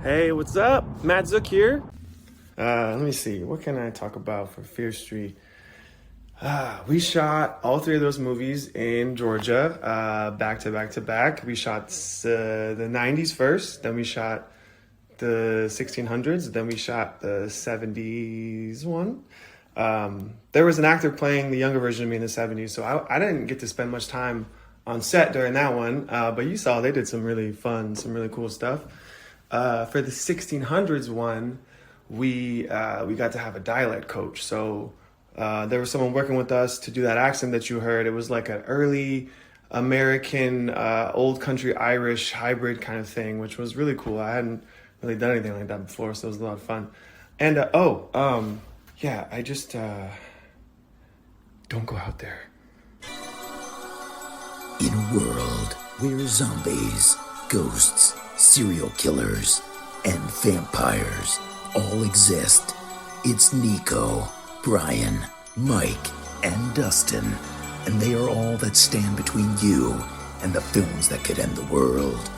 Hey, what's up? Matt Zook here. Let me see. What can I talk about for Fear Street? We shot all three of those movies in Georgia, back to back to back. We shot the 90s first, then we shot the 1600s, then we shot the 70s one. There was an actor playing the younger version of me in the 70s, so I didn't get to spend much time on set during that one, but you saw they did some really fun, some really cool stuff. For the 1600s one, we got to have a dialect coach. So there was someone working with us to do that accent that you heard. It was like an early American, old country Irish hybrid kind of thing, which was really cool. I hadn't really done anything like that before, so it was a lot of fun. And yeah, I just don't go out there. In a world where zombies, ghosts, serial killers, and vampires all exist, it's Nico, Brian, Mike, and Dustin, and they are all that stand between you and the films that could end the world.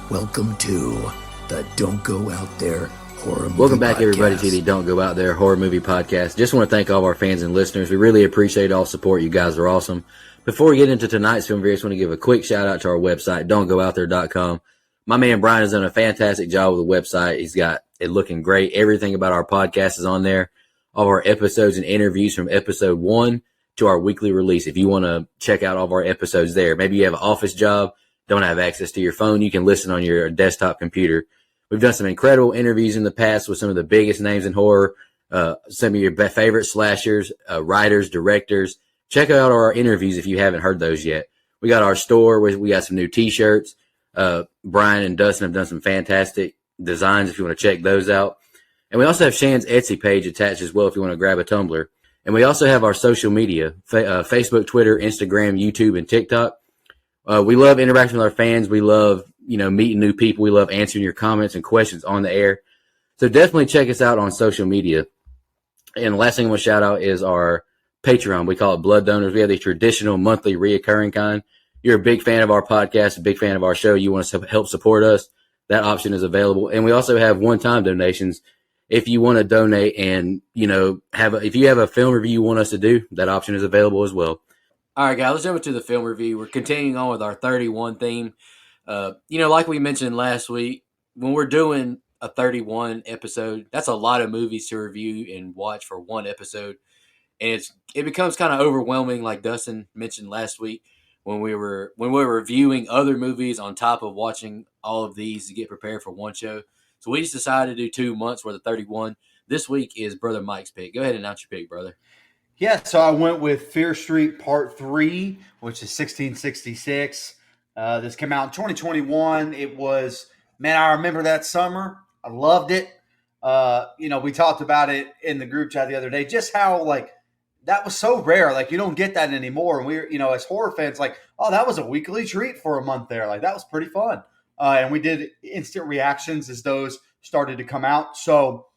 Welcome to the Don't Go Out There Horror Movie Welcome back, Podcast. everybody, to the Don't Go Out There Horror Movie Podcast. Just want to thank all of our fans and listeners. We really appreciate all support. You guys are awesome. Before we get into tonight's film review, I just want to give a quick shout out to our website, don'tgooutthere.com. My man Brian has done a fantastic job with the website. He's got it looking great. Everything about our podcast is on there. All of our episodes and interviews from episode 1 to our weekly release. If you want to check out all of our episodes there, maybe you have an office job, don't have access to your phone, you can listen on your desktop computer. We've done some incredible interviews in the past with some of the biggest names in horror, some of your favorite slashers, writers, directors. Check out our interviews if you haven't heard those yet. We got our store where we got some new t-shirts. Brian and Dustin have done some fantastic designs if you want to check those out. And we also have Shan's Etsy page attached as well if you want to grab a tumbler. And we also have our social media, Facebook, Twitter, Instagram, YouTube, and TikTok. We love interacting with our fans. We love, meeting new people. We love answering your comments and questions on the air. So definitely check us out on social media. And the last thing I want to shout out is our Patreon. We call it Blood Donors. We have the traditional monthly reoccurring kind. You're a big fan of our podcast, a big fan of our show. You want to help support us. That option is available. And we also have one-time donations. If you want to donate and, if you have a film review you want us to do, that option is available as well. All right, guys, let's jump into the film review. We're continuing on with our 31 theme. Like we mentioned last week, when we're doing a 31 episode, that's a lot of movies to review and watch for one episode. And it becomes kind of overwhelming, like Dustin mentioned last week, when we were reviewing other movies on top of watching all of these to get prepared for one show. So we just decided to do 2 months worth of 31. This week is Brother Mike's pick. Go ahead and announce your pick, brother. Yeah, so I went with Fear Street Part 3, which is 1666. This came out in 2021. It was, man, I remember that summer. I loved it. We talked about it in the group chat the other day, just how, that was so rare. You don't get that anymore. And we're, as horror fans, oh, that was a weekly treat for a month there. That was pretty fun. And we did instant reactions as those started to come out. So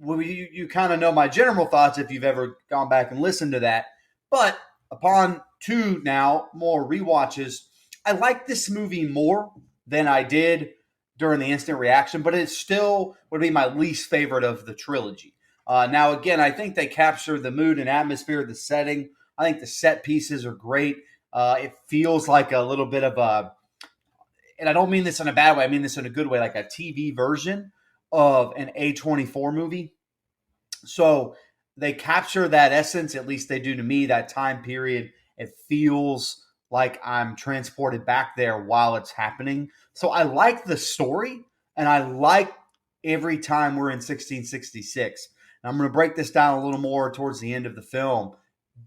you kind of know my general thoughts if you've ever gone back and listened to that. But upon 2 now more rewatches, I like this movie more than I did during the instant reaction, but it still would be my least favorite of the trilogy. Now, again, I think they capture the mood and atmosphere of the setting. I think the set pieces are great. It feels like a little bit of and I don't mean this in a bad way, I mean this in a good way, like a TV version of an A24 movie. So they capture that essence, at least they do to me, that time period. It feels like I'm transported back there while it's happening. So I like the story, and I like every time we're in 1666. Now, I'm going to break this down a little more towards the end of the film.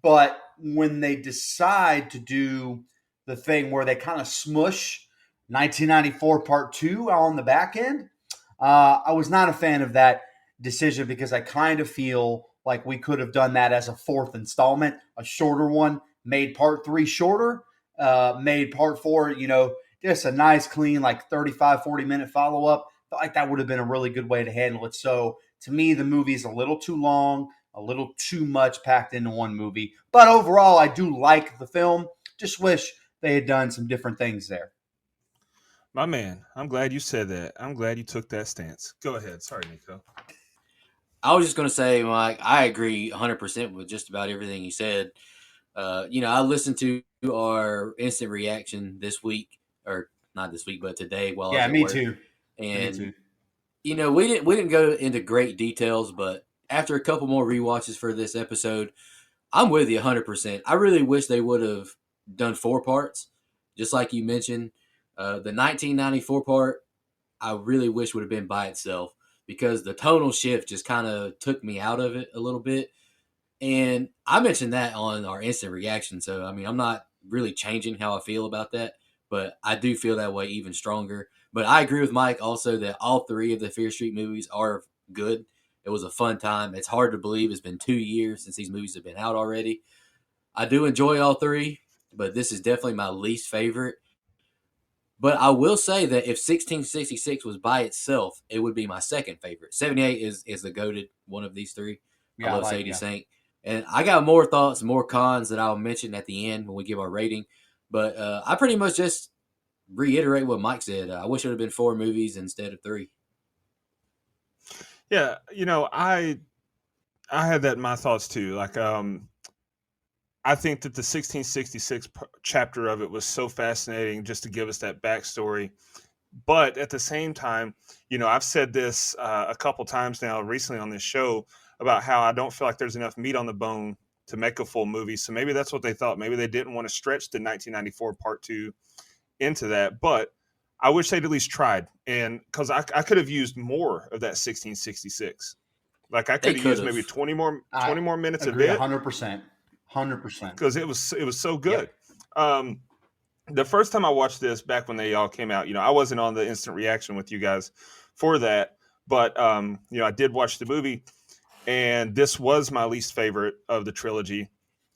But when they decide to do the thing where they kind of smush 1994 Part 2 on the back end, I was not a fan of that decision because I kind of feel like we could have done that as a 4th installment, a shorter one, made Part 3 shorter, made Part 4, just a nice, clean, 35, 40-minute follow-up. Felt like that would have been a really good way to handle it. So to me, the movie is a little too long, a little too much packed into one movie. But overall, I do like the film. Just wish they had done some different things there. My man, I'm glad you said that. I'm glad you took that stance. Go ahead. Sorry, Nico. I was just going to say, Mike, I agree 100% with just about everything you said. I listened to our instant reaction this week, or not this week, but today while I was Yeah, at me work. too. Me And too. we didn't go into great details, but after a couple more rewatches for this episode, I'm with you 100%. I really wish they would have done 4 parts, just like you mentioned. The 1994 part, I really wish would have been by itself because the tonal shift just kind of took me out of it a little bit. And I mentioned that on our instant reaction. So, I mean, I'm not really changing how I feel about that, but I do feel that way even stronger. But I agree with Mike also that all 3 of the Fear Street movies are good. It was a fun time. It's hard to believe it's been 2 years since these movies have been out already. I do enjoy all 3, but this is definitely my least favorite. But I will say that if 1666 was by itself, it would be my second favorite. 78 is the goated one of these 3. I Yeah, love like Sadie yeah. Saint. And I got more thoughts, more cons that I'll mention at the end when we give our rating. But I pretty much just reiterate what Mike said. I wish it would have been 4 movies instead of 3. Yeah, I had that in my thoughts too. Like, I think that the 1666 chapter of it was so fascinating just to give us that backstory. But at the same time, I've said this a couple times now recently on this show about how I don't feel like there's enough meat on the bone to make a full movie. So maybe that's what they thought. Maybe they didn't want to stretch the 1994 part 2 into that. But I wish they'd at least tried. And because I could have used more of that 1666. Like I They could have used could maybe have. 20 more minutes of Agree it 100%. 100%. because it was so good. Yep. The first time I watched this back when they all came out, I wasn't on the instant reaction with you guys for that, but I did watch the movie, and this was my least favorite of the trilogy.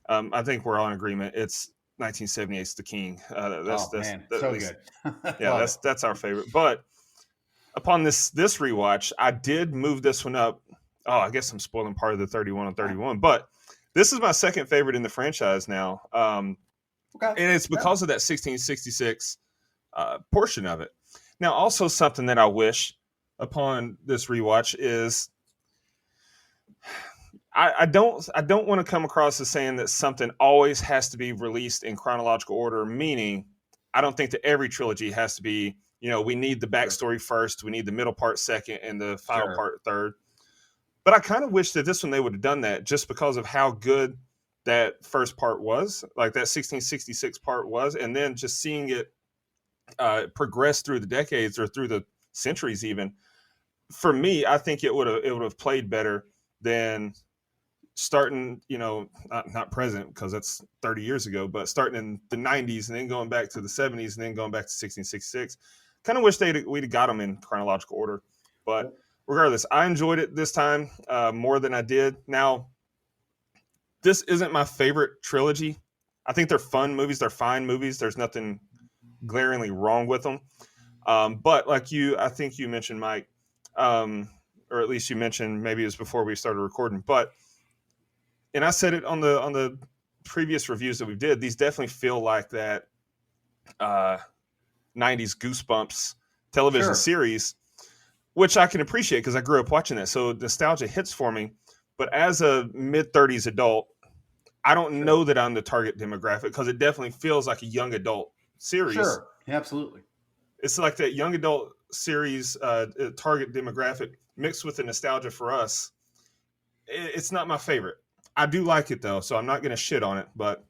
I think we're all in agreement. It's 1978's The King. So good. Yeah, that's our favorite. But upon this rewatch, I did move this one up. Oh, I guess I'm spoiling part of the 31 on 31, but this is my second favorite in the franchise now. Okay. And it's because of that 1666 portion of it. Now, also something that I wish upon this rewatch is I don't want to come across as saying that something always has to be released in chronological order, meaning I don't think that every trilogy has to be, we need the backstory first, we need the middle part second, and the final part third. But I kind of wish that this one they would have done that just because of how good that first part was, like that 1666 part was, and then just seeing it progress through the decades or through the centuries even. For me, I think it would have played better than starting, not present because that's 30 years ago, but starting in the 90s and then going back to the 70s and then going back to 1666. Kind of wish we'd have got them in chronological order. But regardless, I enjoyed it this time more than I did. Now, this isn't my favorite trilogy. I think they're fun movies. They're fine movies. There's nothing glaringly wrong with them. But like I think you mentioned, Mike, or at least you mentioned, maybe it was before we started recording, and I said it on the previous reviews that we did, these definitely feel like that 90s Goosebumps television series, which I can appreciate because I grew up watching that. So nostalgia hits for me. But as a mid-30s adult, I don't know that I'm the target demographic because it definitely feels like a young adult series. Sure, yeah, absolutely. It's like that young adult series target demographic mixed with the nostalgia for us. It's not my favorite. I do like it, though, so I'm not going to shit on it, but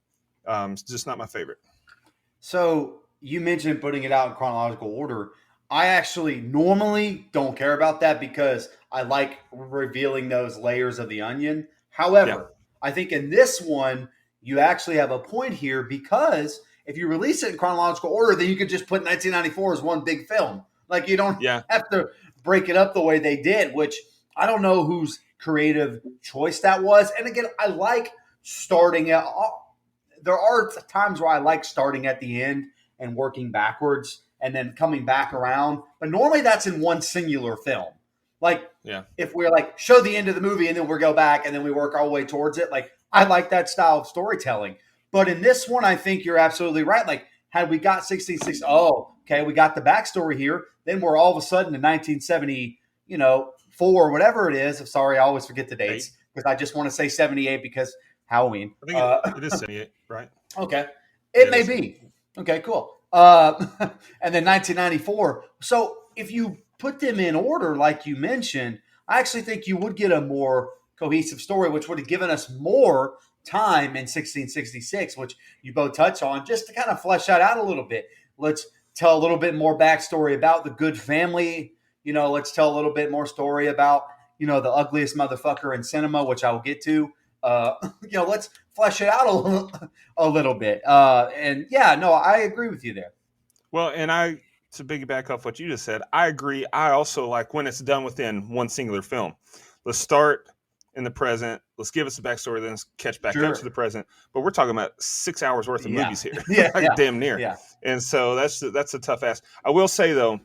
it's just not my favorite. So you mentioned putting it out in chronological order. I actually normally don't care about that because I like revealing those layers of the onion. However, I think in this one, you actually have a point here because if you release it in chronological order, then you could just put 1994 as one big film. Like you don't have to break it up the way they did, which I don't know whose creative choice that was. And again, I like starting at – there are times where I like starting at the end and working backwards and then coming back around. But normally that's in one singular film. Like if we're like show the end of the movie and then we go back and then we work our way towards it. Like I like that style of storytelling. But in this one, I think you're absolutely right. Like had we got 1660, oh, okay, we got the backstory here. Then we're all of a sudden in 1970, 4 or whatever it is. I'm sorry, I always forget the dates because I just want to say 78 because Halloween. I think it is 78, right? Okay. It may be. Okay, cool. And then 1994. So if you put them in order, like you mentioned, I actually think you would get a more cohesive story, which would have given us more time in 1666, which you both touch on, just to kind of flesh that out a little bit. Let's tell a little bit more backstory about the good family. Let's tell a little bit more story about, the ugliest motherfucker in cinema, which I will get to. Let's flesh it out a little bit. And yeah, no, I agree with you there. Well, and to piggyback off what you just said, I agree. I also like when it's done within one singular film. Let's start in the present. Let's give us a backstory, then let's catch back up to the present. But we're talking about 6 hours worth of movies here, damn near. Yeah. And so that's a tough ask. I will say though,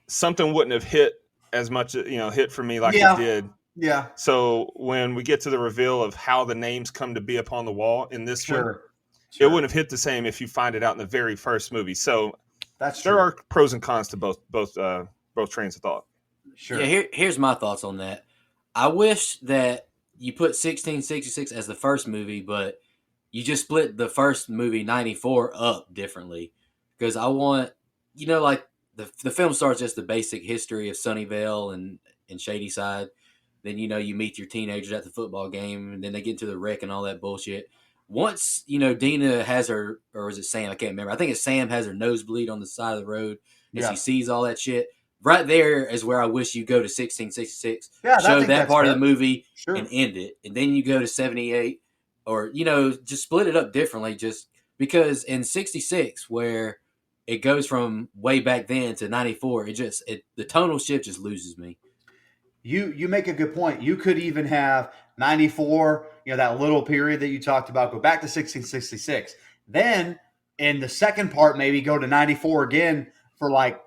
something wouldn't have hit as much, hit for me like it did. Yeah. So when we get to the reveal of how the names come to be upon the wall in this one, Sure. it wouldn't have hit the same if you find it out in the very first movie. So that's true. There are pros and cons to both trains of thought. Sure. Yeah, here's my thoughts on that. I wish that you put 1666 as the first movie, but you just split the first movie 94 up differently, because I want, like the film starts just the basic history of Sunnyvale and Shadyside. Then, you meet your teenagers at the football game, and then they get into the wreck and all that bullshit. Once, Dina has her, or is it Sam? I can't remember. I think it's Sam has her nosebleed on the side of the road, and she sees all that shit. Right there is where I wish you go to 1666, show that part of the movie and end it. And then you go to 78 or, just split it up differently, just because in 66, where it goes from way back then to 94, the tonal shift just loses me. You make a good point. You could even have 94, that little period that you talked about, go back to 1666. Then in the second part, maybe go to 94 again for like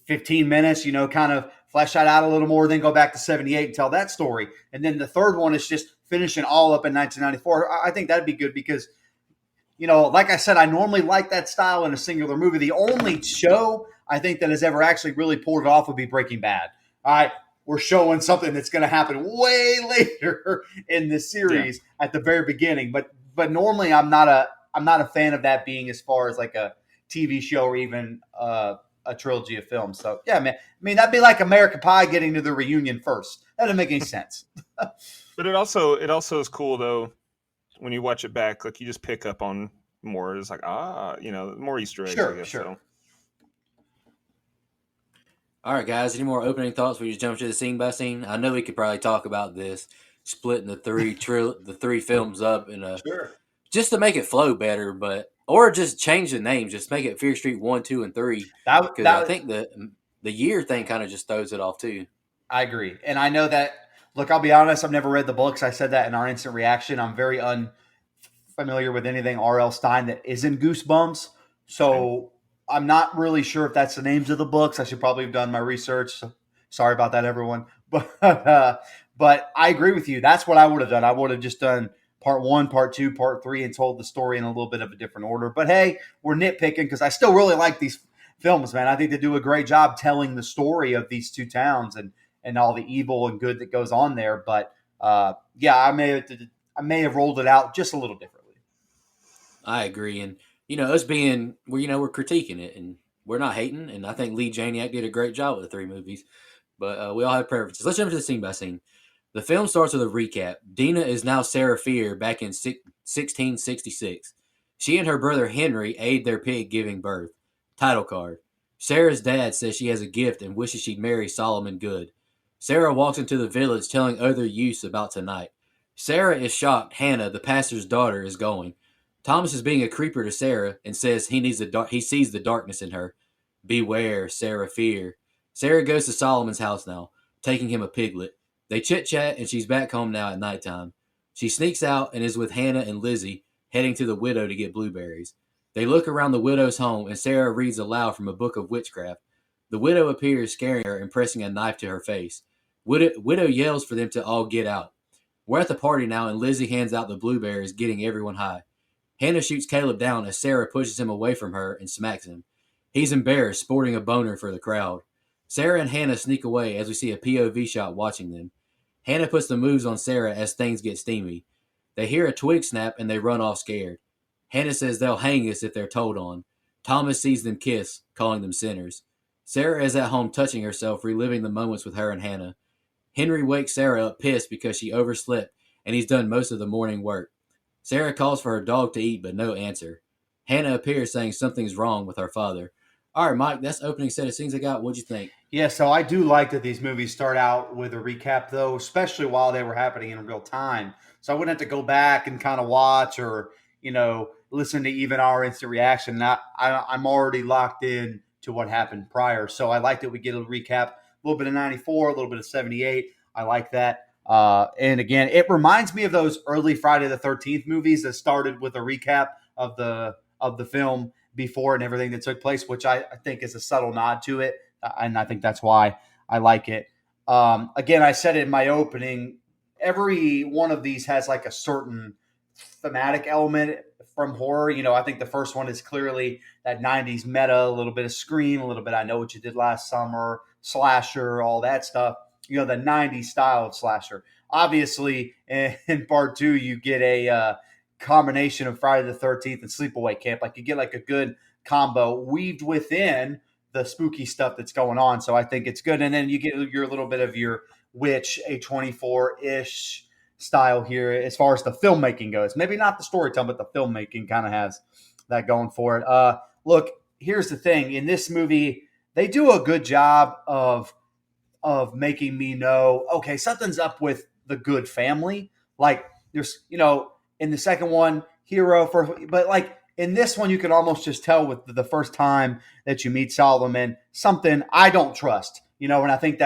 15 minutes, kind of flesh that out a little more, then go back to 78 and tell that story. And then the third one is just finishing all up in 1994. I think that'd be good because, like I said, I normally like that style in a singular movie. The only show I think that has ever actually really pulled it off would be Breaking Bad. All right. We're showing something that's going to happen way later in the series at the very beginning. But normally I'm not a fan of that being as far as like a TV show or even a trilogy of films. So yeah, man. I mean, that'd be like American Pie getting to the reunion first. That doesn't make any sense. But it also is cool though when you watch it back. Like you just pick up on more. It's like more Easter eggs. Sure, I guess, sure. So. All right, guys. Any more opening thoughts? We just jump to the scene by scene. I know we could probably talk about this, splitting the three films up in just to make it flow better, or just change the names. Just make it Fear Street 1, 2, and 3. Because I think the year thing kind of just throws it off too. I agree, and I know that. Look, I'll be honest. I've never read the books. I said that in our instant reaction. I'm very unfamiliar with anything R.L. Stine that isn't Goosebumps, so. I'm not really sure if that's the names of the books. I should probably have done my research. So sorry about that, everyone. But I agree with you. That's what I would have done. I would have just done part 1, part 2, part 3, and told the story in a little bit of a different order. But hey, we're nitpicking because I still really like these films, man. I think they do a great job telling the story of these two towns and all the evil and good that goes on there. But I may have rolled it out just a little differently. I agree, and. Us being, we're critiquing it, and we're not hating, and I think Lee Janiak did a great job with the 3 movies, but we all have preferences. Let's jump to the scene by scene. The film starts with a recap. Dina is now Sarah Fear back in 1666. She and her brother Henry aid their pig giving birth. Title card. Sarah's dad says she has a gift and wishes she'd marry Solomon Good. Sarah walks into the village telling other youths about tonight. Sarah is shocked Hannah, the pastor's daughter, is going. Thomas is being a creeper to Sarah and says he sees the darkness in her. Beware, Sarah Fear. Sarah goes to Solomon's house now, taking him a piglet. They chit-chat and she's back home now at nighttime. She sneaks out and is with Hannah and Lizzie, heading to the widow to get blueberries. They look around the widow's home and Sarah reads aloud from a book of witchcraft. The widow appears, scaring her and pressing a knife to her face. Widow yells for them to all get out. We're at the party now and Lizzie hands out the blueberries, getting everyone high. Hannah shoots Caleb down as Sarah pushes him away from her and smacks him. He's embarrassed, sporting a boner for the crowd. Sarah and Hannah sneak away as we see a POV shot watching them. Hannah puts the moves on Sarah as things get steamy. They hear a twig snap and they run off scared. Hannah says they'll hang us if they're told on. Thomas sees them kiss, calling them sinners. Sarah is at home touching herself, reliving the moments with her and Hannah. Henry wakes Sarah up pissed because she overslept and he's done most of the morning work. Sarah calls for her dog to eat, but no answer. Hannah appears saying something's wrong with her father. All right, Mike, that's the opening set of scenes I got. What'd you think? Yeah, so I do like that these movies start out with a recap, though, especially while they were happening in real time. So I wouldn't have to go back and kind of watch or, listen to even our instant reaction. I'm already locked in to what happened prior. So I like that we get a recap, a little bit of 94, a little bit of 78. I like that. And again, it reminds me of those early Friday the 13th movies that started with a recap of the film before and everything that took place, which I think is a subtle nod to it. And I think that's why I like it. Again, I said it in my opening, every one of these has like a certain thematic element from horror. I think the first one is clearly that 90s meta, a little bit of Scream, a little bit I Know What You Did Last Summer, slasher, all that stuff. The 90s style of slasher. Obviously, in part two, you get a combination of Friday the 13th and Sleepaway Camp. Like you get like a good combo weaved within the spooky stuff that's going on. So I think it's good. And then you get your little bit of your Witch, A24-ish style here as far as the filmmaking goes. Maybe not the storytelling, but the filmmaking kind of has that going for it. Look, here's the thing. In this movie, they do a good job of making me know, okay, something's up with the Good family. Like there's, in the second one, but like in this one, you can almost just tell with the first time that you meet Solomon, something I don't trust, and I think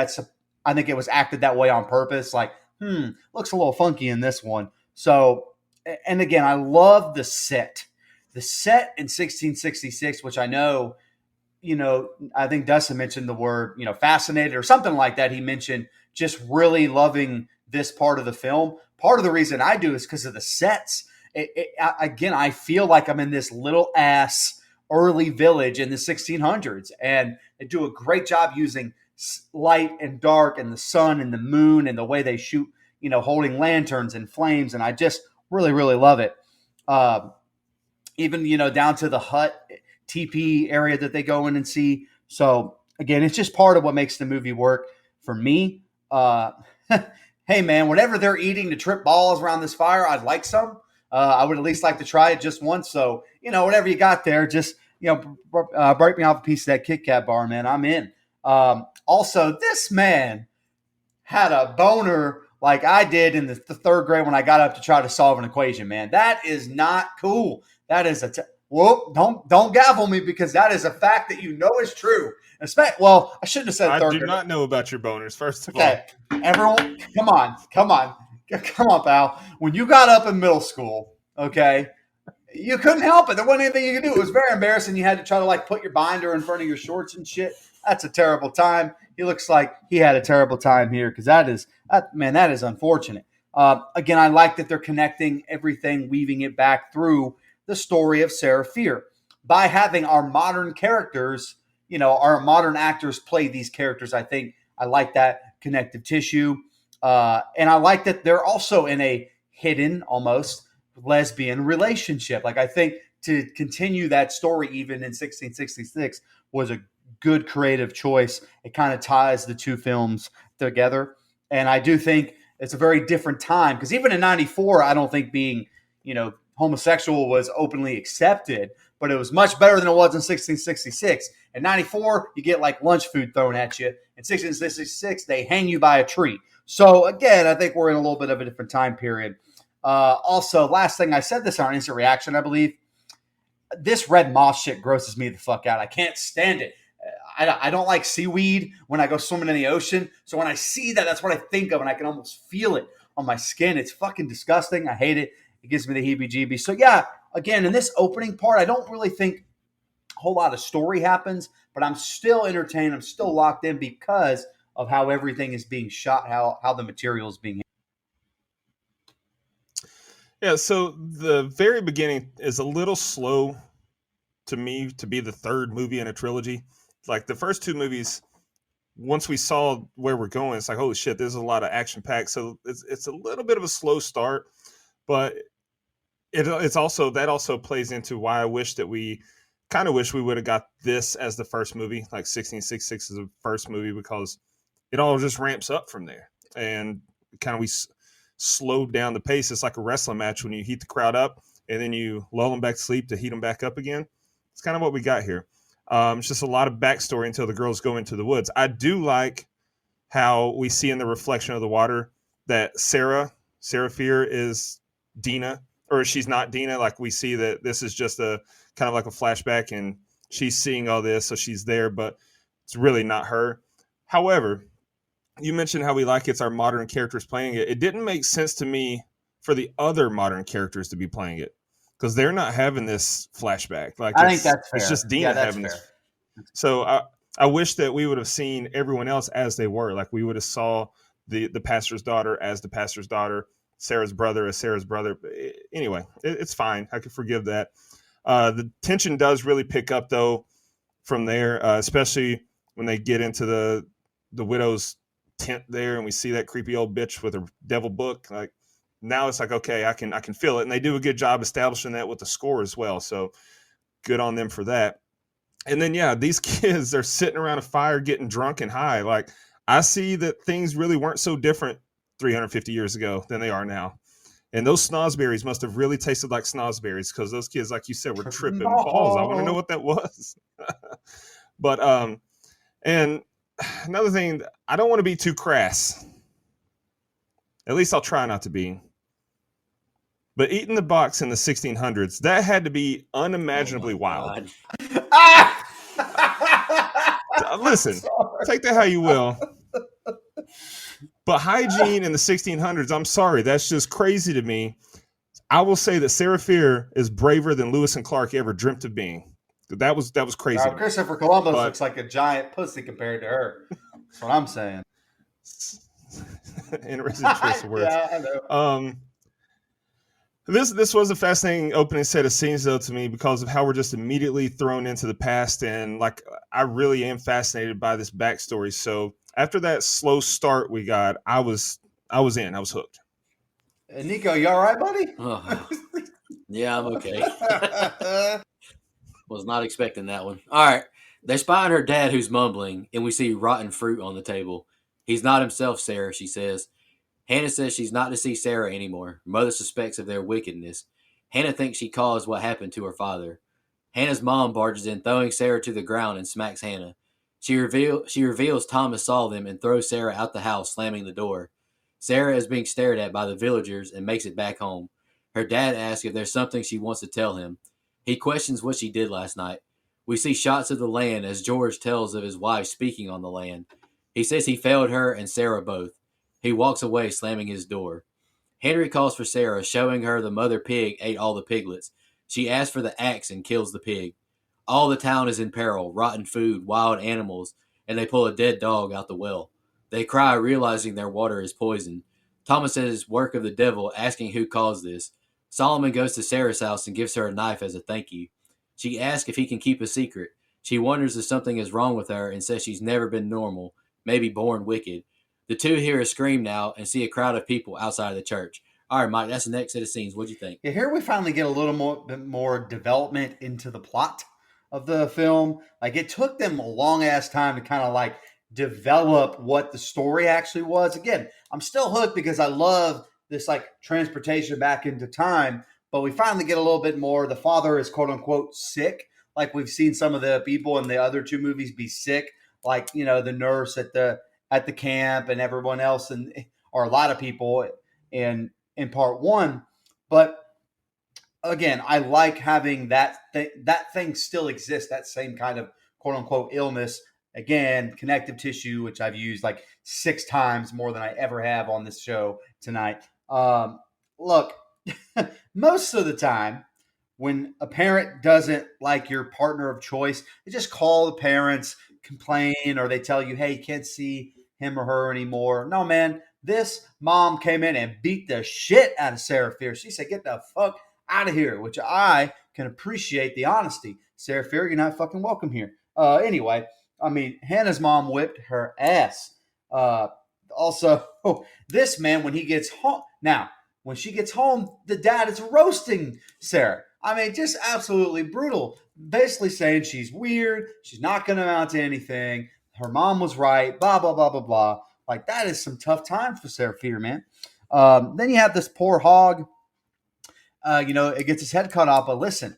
it was acted that way on purpose. Like, looks a little funky in this one. So, and again, I love the set in 1666, which I know, I think Dustin mentioned the word, fascinated or something like that. He mentioned just really loving this part of the film. Part of the reason I do is because of the sets. Again, I feel like I'm in this little ass early village in the 1600s, and they do a great job using light and dark and the sun and the moon and the way they shoot, holding lanterns and flames. And I just really, really love it. Even, down to the hut TP area that they go in and see. So again, it's just part of what makes the movie work for me. Hey man, whatever they're eating to trip balls around this fire, I'd like some. I would at least like to try it just once. So, whatever you got there, just, break me off a piece of that Kit Kat bar, man. I'm in. Also, this man had a boner like I did in the third grade when I got up to try to solve an equation, man. That is not cool. That is whoop, don't gavel me, because that is a fact that is true. Well, I shouldn't have said I third do grade. not know about your boners, first of all. Okay, everyone, come on, pal. When you got up in middle school, okay, you couldn't help it. There wasn't anything you could do. It was very embarrassing. You had to try to like put your binder in front of your shorts and shit. That's a terrible time. He looks like he had a terrible time here, because that is unfortunate. Again, I like that they're connecting everything, weaving it back through the story of Sarah Fier by having our modern characters, our modern actors play these characters. I think I like that connective tissue. And I like that they're also in a hidden, almost lesbian relationship. Like, I think to continue that story even in 1666 was a good creative choice. It kind of ties the two films together. And I do think it's a very different time, because even in 94, I don't think being, homosexual was openly accepted, but it was much better than it was in 1666. In 94, you get like lunch food thrown at you. In 1666, they hang you by a tree. So again, I think we're in a little bit of a different time period. Also, last thing, I said this on Instant Reaction, I believe. This red moss shit grosses me the fuck out. I can't stand it. I don't like seaweed when I go swimming in the ocean. So when I see that, that's what I think of, and I can almost feel it on my skin. It's fucking disgusting. I hate it. It gives me the heebie-jeebies. So yeah, again, in this opening part, I don't really think a whole lot of story happens, but I'm still entertained. I'm still locked in because of how everything is being shot, how the material is being. Yeah, so the very beginning is a little slow to me to be the third movie in a trilogy. Like the first two movies, once we saw where we're going, it's like, holy shit, there's a lot of action packed. So it's a little bit of a slow start, but it's also that also plays into why I wish that we kind of wish we would have got this as the first movie, like 1666 is the first movie, because it all just ramps up from there. And kind of slowed down the pace. It's like a wrestling match when you heat the crowd up and then you lull them back to sleep to heat them back up again. It's kind of what we got here. It's just a lot of backstory until the girls go into the woods. I do like how we see in the reflection of the water that Sarah Fear is Dina, or she's not Dina. Like we see that this is just a kind of like a flashback and she's seeing all this, so she's there, but it's really not her. However, you mentioned how we like it's our modern characters playing it. It didn't make sense to me for the other modern characters to be playing it because they're not having this flashback. Like I think that's fair. It's just Dina having this. So I wish that we would have seen everyone else as they were. Like we would have saw the pastor's daughter as the pastor's daughter, Sarah's brother as Sarah's brother. But anyway, it's fine. I can forgive that. The tension does really pick up though from there, especially when they get into the widow's tent there and we see that creepy old bitch with a devil book. Like now it's like, okay, I can feel it. And they do a good job establishing that with the score as well. So good on them for that. And then, yeah, these kids are sitting around a fire getting drunk and high. Like I see that things really weren't so different 350 years ago than they are now. And those snozberries must have really tasted like snozberries because those kids, like you said, were tripping balls. I want to know what that was. But and another thing, I don't want to be too crass. At least I'll try not to be. But eating the box in the 1600s, that had to be unimaginably wild. Listen, take that how you will. But hygiene in the 1600s, I'm sorry, that's just crazy to me. I will say that Sarah Fear is braver than Lewis and Clark ever dreamt of being. That was crazy. Now, Christopher Columbus looks like a giant pussy compared to her. That's what I'm saying. Interesting choice of words. Yeah, I know. This was a fascinating opening set of scenes though to me because of how we're just immediately thrown into the past, and like I really am fascinated by this backstory. So after that slow start we got, I was in. I was hooked. Nico, you all right, buddy? Yeah, I'm okay. Was not expecting that one. All right. They spy on her dad who's mumbling, and we see rotten fruit on the table. He's not himself, Sarah, she says. Hannah says she's not to see Sarah anymore. Her mother suspects of their wickedness. Hannah thinks she caused what happened to her father. Hannah's mom barges in, throwing Sarah to the ground and smacks Hannah. She reveals Thomas saw them and throws Sarah out the house, slamming the door. Sarah is being stared at by the villagers and makes it back home. Her dad asks if there's something she wants to tell him. He questions what she did last night. We see shots of the land as George tells of his wife speaking on the land. He says he failed her and Sarah both. He walks away, slamming his door. Henry calls for Sarah, showing her the mother pig ate all the piglets. She asks for the axe and kills the pig. All the town is in peril, rotten food, wild animals, and they pull a dead dog out the well. They cry, realizing their water is poisoned. Thomas says it's work of the devil, asking who caused this. Solomon goes to Sarah's house and gives her a knife as a thank you. She asks if he can keep a secret. She wonders if something is wrong with her and says she's never been normal, maybe born wicked. The two hear a scream now and see a crowd of people outside of the church. All right, Mike, that's the next set of scenes. What'd you think? Yeah, here we finally get a little more development into the plot of the film. Like it took them a long ass time to kind of like develop what the story actually was. Again, I'm still hooked because I love this like transportation back into time, but we finally get a little bit more. The father is quote unquote sick. Like we've seen some of the people in the other two movies be sick, like, you know, the nurse at the camp and everyone else, and or a lot of people in part one. But again, I like having that thing still exists, that same kind of quote unquote illness. Again, connective tissue, which I've used like 6 times more than I ever have on this show tonight. Look, most of the time when a parent doesn't like your partner of choice, they just call the parents, complain, or they tell you, hey, you can't see him or her anymore. No, man, This mom came in and beat the shit out of Sarah Fierce. She said, "Get the fuck out of here," which I can appreciate the honesty. Sarah Fierce, you're not fucking welcome here. Anyway, I mean, Hannah's mom whipped her ass. Also, this man, when he gets home, now, when she gets home, the dad is roasting Sarah. I mean, just absolutely brutal. Basically saying she's weird, she's not going to amount to anything. Her mom was right, blah, blah, blah, blah, blah. Like, that is some tough times for Sarah Fear, man. Then you have this poor hog. It gets his head cut off. But listen,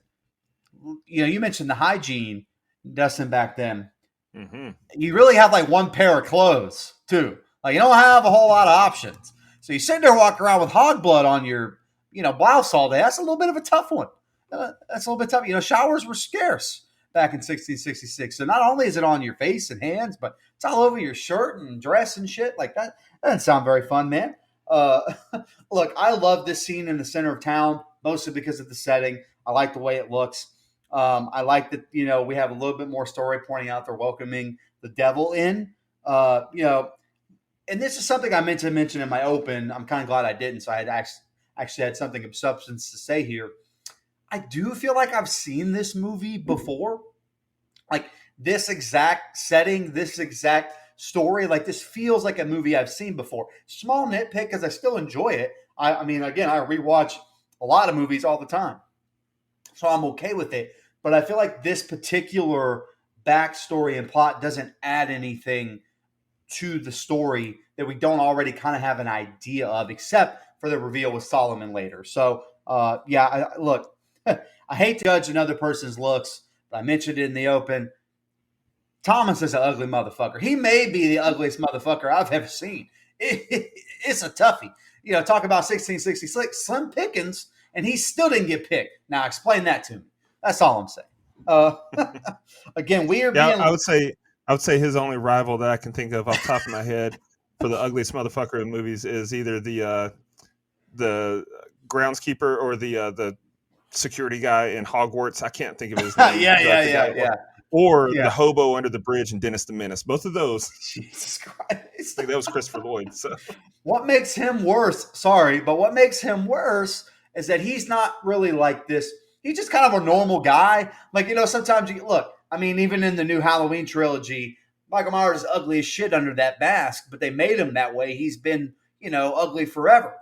you mentioned the hygiene, Dustin, back then. Mm-hmm. You really have like one pair of clothes, too. Like, you don't have a whole lot of options. So you sit there walking around with hog blood on your, blouse all day. That's a little bit of a tough one. That's a little bit tough. Showers were scarce back in 1666. So not only is it on your face and hands, but it's all over your shirt and dress and shit like that. That doesn't sound very fun, man. Look, I love this scene in the center of town, mostly because of the setting. I like the way it looks. I like that, we have a little bit more story pointing out they're welcoming the devil in, and this is something I meant to mention in my open. I'm kind of glad I didn't. So I had actually had something of substance to say here. I do feel like I've seen this movie before. Like this exact setting, this exact story, like this feels like a movie I've seen before. Small nitpick because I still enjoy it. I mean, again, I rewatch a lot of movies all the time. So I'm okay with it. But I feel like this particular backstory and plot doesn't add anything to the story that we don't already kind of have an idea of, except for the reveal with Solomon later. So, look, I hate to judge another person's looks, but I mentioned it in the open. Thomas is an ugly motherfucker. He may be the ugliest motherfucker I've ever seen. It's a toughie. Talk about 1666, Slim Pickens, and he still didn't get picked. Now, explain that to me. That's all I'm saying. Again, we are being... I would say his only rival that I can think of off the top of my head for the ugliest motherfucker in movies is either the groundskeeper or the security guy in Hogwarts. I can't think of his name. yeah. Or the hobo under the bridge in Dennis the Menace. Both of those. Jesus Christ. I think that was Christopher Lloyd. So what makes him worse? Sorry, but what makes him worse is that he's not really like this. He's just kind of a normal guy. Like, sometimes even in the new Halloween trilogy, Michael Myers is ugly as shit under that mask, but they made him that way. He's been, ugly forever.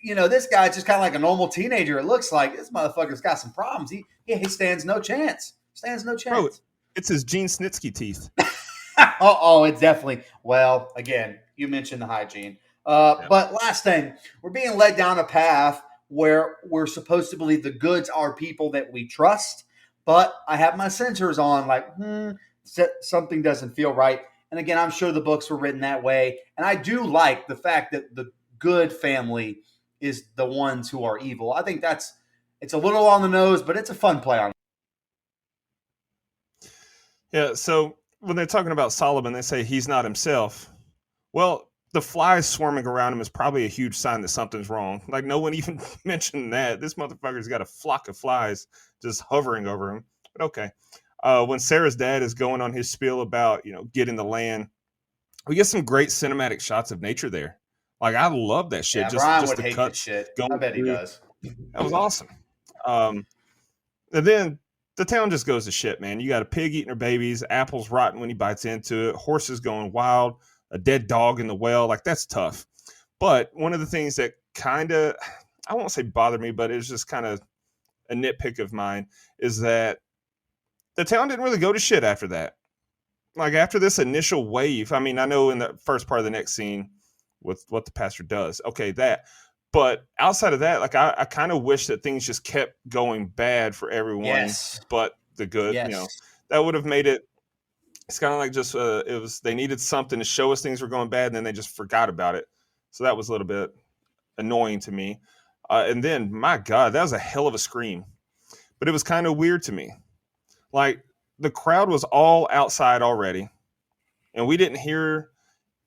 This guy's just kind of like a normal teenager. It looks like this motherfucker's got some problems. He stands no chance. Bro, it's his Gene Snitsky teeth. It's definitely. Well, again, you mentioned the hygiene. But last thing, we're being led down a path where we're supposed to believe the goods are people that we trust. But I have my sensors on, like, something doesn't feel right. And again, I'm sure the books were written that way. And I do like the fact that the good family is the ones who are evil. I think it's a little on the nose, but it's a fun play on it. Yeah, so when they're talking about Solomon, they say he's not himself. Well, the flies swarming around him is probably a huge sign that something's wrong. Like, no one even mentioned that. This motherfucker's got a flock of flies just hovering over him. But okay. When Sarah's dad is going on his spiel about, getting the land, we get some great cinematic shots of nature there. Like, I love that shit. Yeah, just Brian just would the hate cut that shit. going I bet he through. does. That was awesome. And then the town just goes to shit, man. You got a pig eating her babies, apples rotting when he bites into it, horses going wild, a dead dog in the well. Like, that's tough. But one of the things that kind of, I won't say bothered me, but it's just kind of a nitpick of mine, is that the town didn't really go to shit after that. Like, after this initial wave, I mean, I know in the first part of the next scene with what the pastor does, okay, that. But outside of that, like, I kind of wish that things just kept going bad for everyone, but the good. Yes. That would have made it. It's kind of like just they needed something to show us things were going bad, and then they just forgot about it. So that was a little bit annoying to me. And then, my God, that was a hell of a scream. But it was kind of weird to me. Like, the crowd was all outside already, and we didn't hear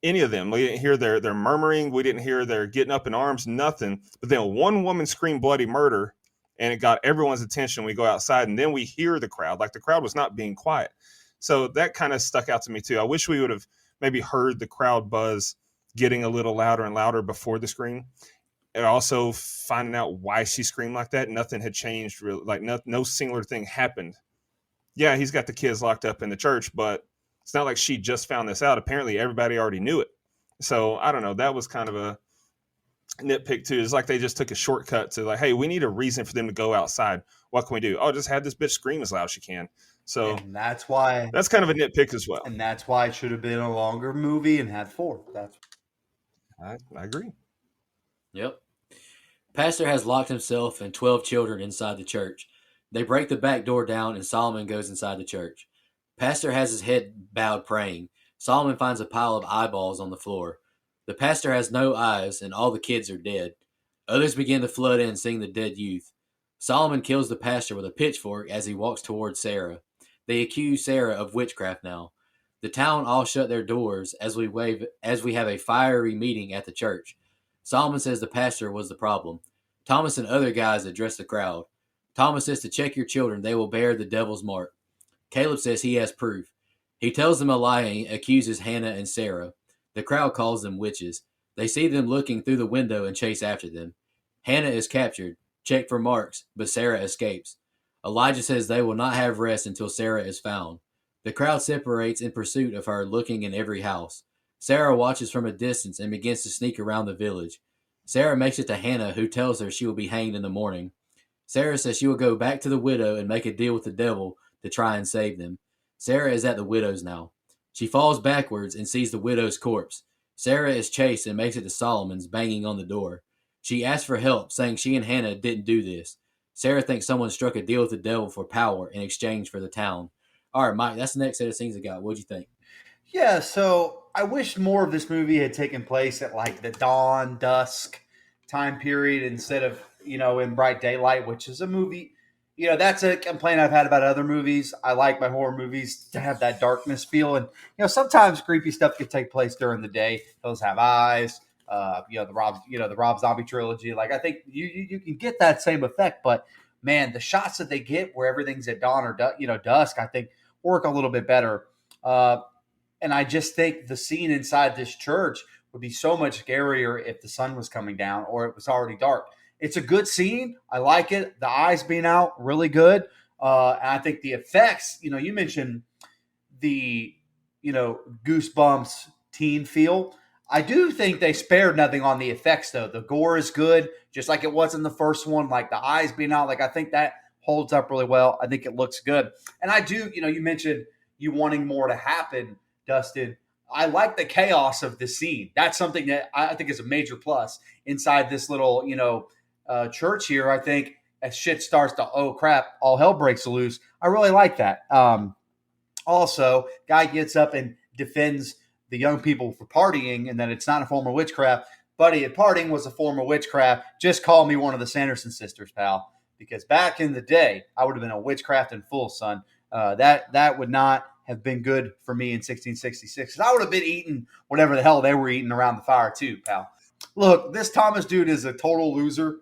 any of them. We didn't hear their murmuring. We didn't hear their getting up in arms, nothing. But then one woman screamed bloody murder, and it got everyone's attention. We go outside, and then we hear the crowd. Like, the crowd was not being quiet. So that kind of stuck out to me, too. I wish we would have maybe heard the crowd buzz getting a little louder and louder before the scream. And also finding out why she screamed like that. Nothing had changed, really. Like no singular thing happened. Yeah, he's got the kids locked up in the church, but it's not like she just found this out. Apparently, everybody already knew it. So I don't know. That was kind of a nitpick too. It's like they just took a shortcut to like, hey, we need a reason for them to go outside. What can we do? Oh, just have this bitch scream as loud as she can. So And that's why that's kind of a nitpick as well. and that's why it should have been a longer movie and had 4. That's I agree. Yep. Pastor has locked himself and 12 children inside the church. They break the back door down and Solomon goes inside the church. Pastor has his head bowed praying. Solomon finds a pile of eyeballs on the floor. The pastor has no eyes and all the kids are dead. Others begin to flood in, seeing the dead youth. Solomon kills the pastor with a pitchfork as he walks toward Sarah. They accuse Sarah of witchcraft now. The town all shut their doors as we have a fiery meeting at the church. Solomon says the pastor was the problem. Thomas and other guys address the crowd. Thomas says to check your children, they will bear the devil's mark. Caleb says he has proof. He tells them a lie and accuses Hannah and Sarah. The crowd calls them witches. They see them looking through the window and chase after them. Hannah is captured, checked for marks, but Sarah escapes. Elijah says they will not have rest until Sarah is found. The crowd separates in pursuit of her, looking in every house. Sarah watches from a distance and begins to sneak around the village. Sarah makes it to Hannah, who tells her she will be hanged in the morning. Sarah says she will go back to the widow and make a deal with the devil to try and save them. Sarah is at the widow's now. She falls backwards and sees the widow's corpse. Sarah is chased and makes it to Solomon's, banging on the door. She asks for help, saying she and Hannah didn't do this. Sarah thinks someone struck a deal with the devil for power in exchange for the town. All right, Mike, that's the next set of scenes I got. What'd you think? Yeah, so I wish more of this movie had taken place at like the dawn, dusk time period instead of, in bright daylight, which is a movie. That's a complaint I've had about other movies. I like my horror movies to have that darkness feel. And, sometimes creepy stuff can take place during the day. Those have eyes, the Rob Zombie trilogy. Like, I think you can get that same effect, but man, the shots that they get where everything's at dawn or, dusk, I think work a little bit better. And I just think the scene inside this church would be so much scarier if the sun was coming down or it was already dark. It's a good scene. I like it. The eyes being out, really good. And I think the effects, you mentioned the, Goosebumps teen feel. I do think they spared nothing on the effects, though. The gore is good, just like it was in the first one. Like the eyes being out, like I think that holds up really well. I think it looks good. And I do, you mentioned you wanting more to happen, Dustin. I like the chaos of the scene. That's something that I think is a major plus inside this little, church here. I think as shit starts to, oh crap, all hell breaks loose. I really like that. Also, guy gets up and defends the young people for partying and that it's not a form of witchcraft. Buddy, if partying was a form of witchcraft, just call me one of the Sanderson sisters, pal. Because back in the day, I would have been a witchcraft in full, son. That would not have been good for me in 1666. I would have been eating whatever the hell they were eating around the fire too, pal. Look, this Thomas dude is a total loser.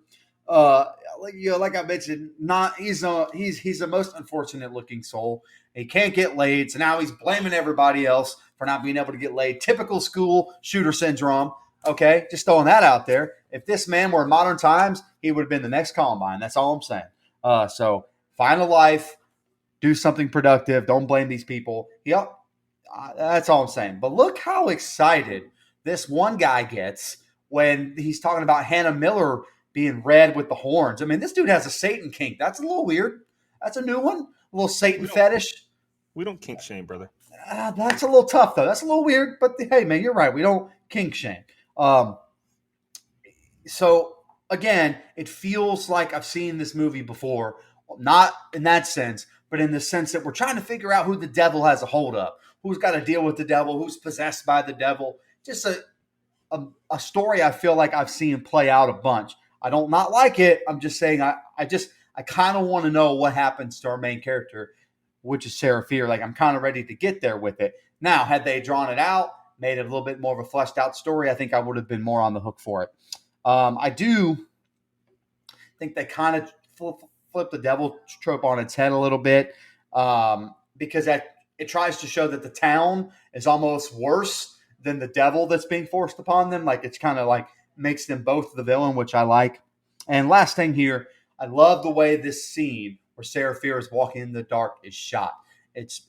Like I mentioned, he's a most unfortunate looking soul. He can't get laid, so now he's blaming everybody else for not being able to get laid. Typical school shooter syndrome. Okay, just throwing that out there. If this man were in modern times, he would have been the next Columbine. That's all I'm saying. So find a life. Do something productive. Don't blame these people. Yep. That's all I'm saying. But look how excited this one guy gets when he's talking about Hannah Miller being red with the horns. I mean, this dude has a Satan kink. That's a little weird. That's a new one. A little Satan fetish. We don't kink shame, brother. That's a little tough, though. That's a little weird. But hey, man, you're right. We don't kink shame. So, again, it feels like I've seen this movie before. Not in that sense, but in the sense that we're trying to figure out who the devil has a hold of, who's got to deal with the devil, who's possessed by the devil. Just a story I feel like I've seen play out a bunch. I don't not like it. I'm just saying I kind of want to know what happens to our main character, which is Sarah Fier. Like I'm kind of ready to get there with it. Now, had they drawn it out, made it a little bit more of a fleshed out story, I think I would have been more on the hook for it. I do think they kind of flip the devil trope on its head a little bit because it tries to show that the town is almost worse than the devil that's being forced upon them. Like it's kind of like makes them both the villain, which I like. And last thing here, I love the way this scene where Sarah Fier is walking in the dark is shot. It's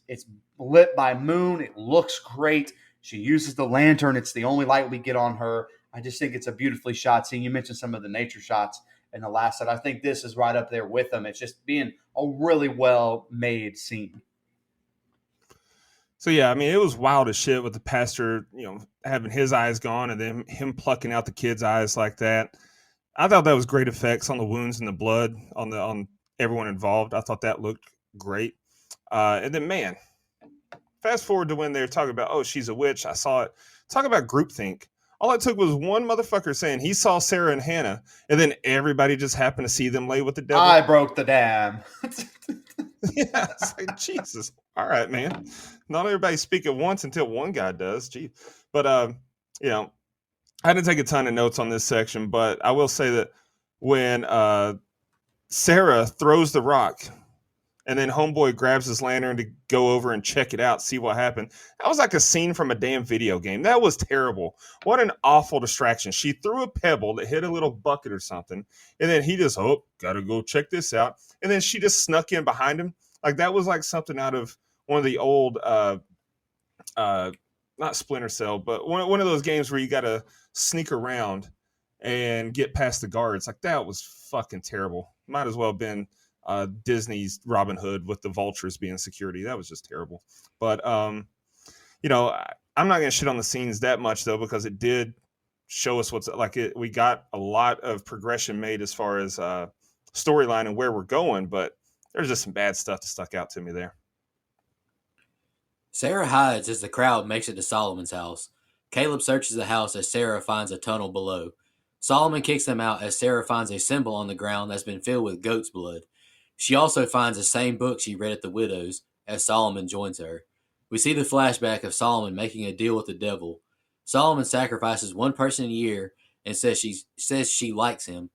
lit by moon. It looks great. She uses the lantern. It's the only light we get on her. I just think it's a beautifully shot scene. You mentioned some of the nature shots in the last set. I think this is right up there with them. It's just being a really well-made scene. So yeah, I mean, it was wild as shit with the pastor, having his eyes gone and then him plucking out the kid's eyes like that. I thought that was great effects on the wounds and the blood on everyone involved. I thought that looked great. And then, man, fast forward to when they're talking about, oh, she's a witch. I saw it. Talk about groupthink. All it took was one motherfucker saying he saw Sarah and Hannah, and then everybody just happened to see them lay with the devil. I broke the dam. Yeah, it's like, Jesus. All right, man. Not everybody speak at once until one guy does. Gee. But, I didn't take a ton of notes on this section, but I will say that when Sarah throws the rock and then homeboy grabs his lantern to go over and check it out, see what happened. That was like a scene from a damn video game. That was terrible. What an awful distraction. She threw a pebble that hit a little bucket or something, and then he just, gotta go check this out. And then she just snuck in behind him. Like that was like something out of one of the old, not Splinter Cell, but one of those games where you gotta sneak around and get past the guards. Like that was fucking terrible. Might as well have been Disney's Robin Hood with the vultures being security. That was just terrible. But I'm not gonna shit on the scenes that much though, because it did show us we got a lot of progression made as far as storyline and where we're going, but there's just some bad stuff that stuck out to me there. Sarah hides as the crowd makes it to Solomon's house. Caleb searches the house as Sarah finds a tunnel below. Solomon kicks them out as Sarah finds a symbol on the ground that's been filled with goat's blood. She also finds the same book she read at the widow's as Solomon joins her. We see the flashback of Solomon making a deal with the devil. Solomon sacrifices one person a year and says she likes him.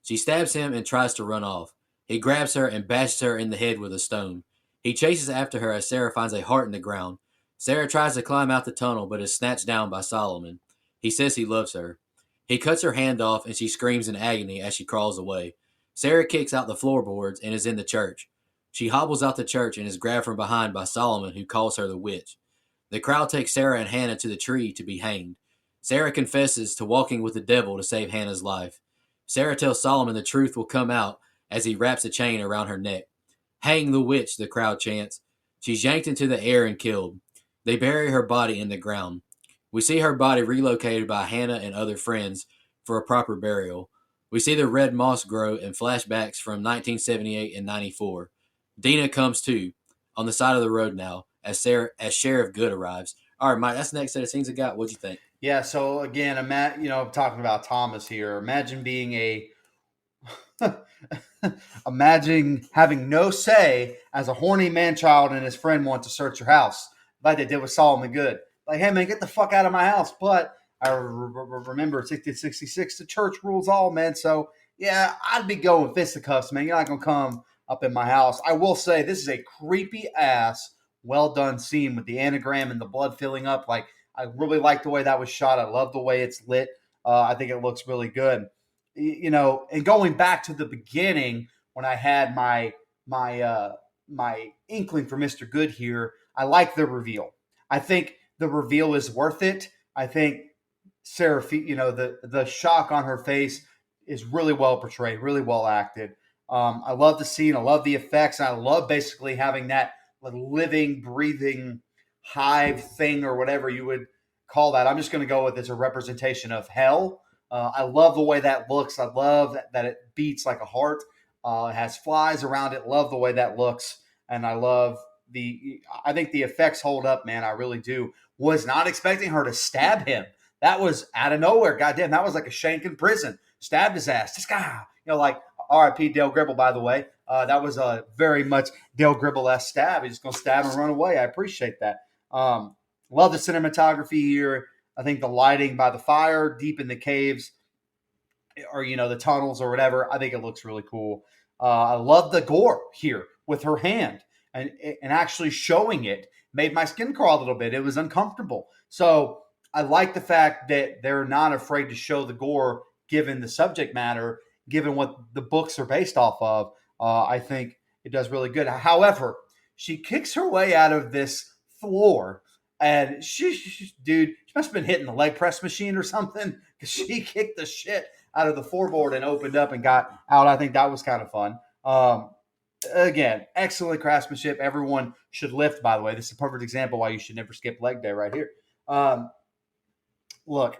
She stabs him and tries to run off. He grabs her and bashes her in the head with a stone. He chases after her as Sarah finds a heart in the ground. Sarah tries to climb out the tunnel but is snatched down by Solomon. He says he loves her. He cuts her hand off and she screams in agony as she crawls away. Sarah kicks out the floorboards and is in the church. She hobbles out the church and is grabbed from behind by Solomon, who calls her the witch. The crowd takes Sarah and Hannah to the tree to be hanged. Sarah confesses to walking with the devil to save Hannah's life. Sarah tells Solomon the truth will come out as he wraps a chain around her neck. Hang the witch, the crowd chants. She's yanked into the air and killed. They bury her body in the ground. We see her body relocated by Hannah and other friends for a proper burial. We see the red moss grow in flashbacks from 1978 and 94. Dina comes too, on the side of the road now, as Sheriff Good arrives. All right, Mike, that's the next set of scenes I got. What'd you think? Yeah, so again, talking about Thomas here. Imagine being imagine having no say as a horny man-child and his friend want to search your house, like they did with Solomon Good. Like, hey, man, get the fuck out of my house. But I remember 1666, the church rules all, man. So, yeah, I'd be going fisticuffs, man. You're not going to come up in my house. I will say this is a creepy-ass, well-done scene with the anagram and the blood filling up. Like, I really like the way that was shot. I love the way it's lit. I think it looks really good. And going back to the beginning when I had my inkling for Mr. Good here, I like the reveal. I think the reveal is worth it. I think Sarah, the shock on her face is really well portrayed, really well acted. I love the scene. I love the effects. And I love basically having that living, breathing hive thing or whatever you would call that. I'm just going to go with it's a representation of hell. I love the way that looks. I love that it beats like a heart. It has flies around it. Love the way that looks. And I love I think the effects hold up, man. I really do. Was not expecting her to stab him. That was out of nowhere. Goddamn, that was like a shank in prison. Stabbed his ass. This guy, like R.I.P. Dale Gribble, by the way. That was a very much Dale Gribble-esque stab. He's just going to stab and run away. I appreciate that. Love the cinematography here. I think the lighting by the fire deep in the caves or, the tunnels or whatever, I think it looks really cool. I love the gore here with her hand and actually showing it made my skin crawl a little bit. It was uncomfortable. So I like the fact that they're not afraid to show the gore given the subject matter, given what the books are based off of. I think it does really good. However, she kicks her way out of this floor, and dude, she must have been hitting the leg press machine or something, because she kicked the shit out of the floorboard and opened up and got out. I think that was kind of fun. Again, excellent craftsmanship. Everyone should lift, by the way. This is a perfect example why you should never skip leg day right here. Look,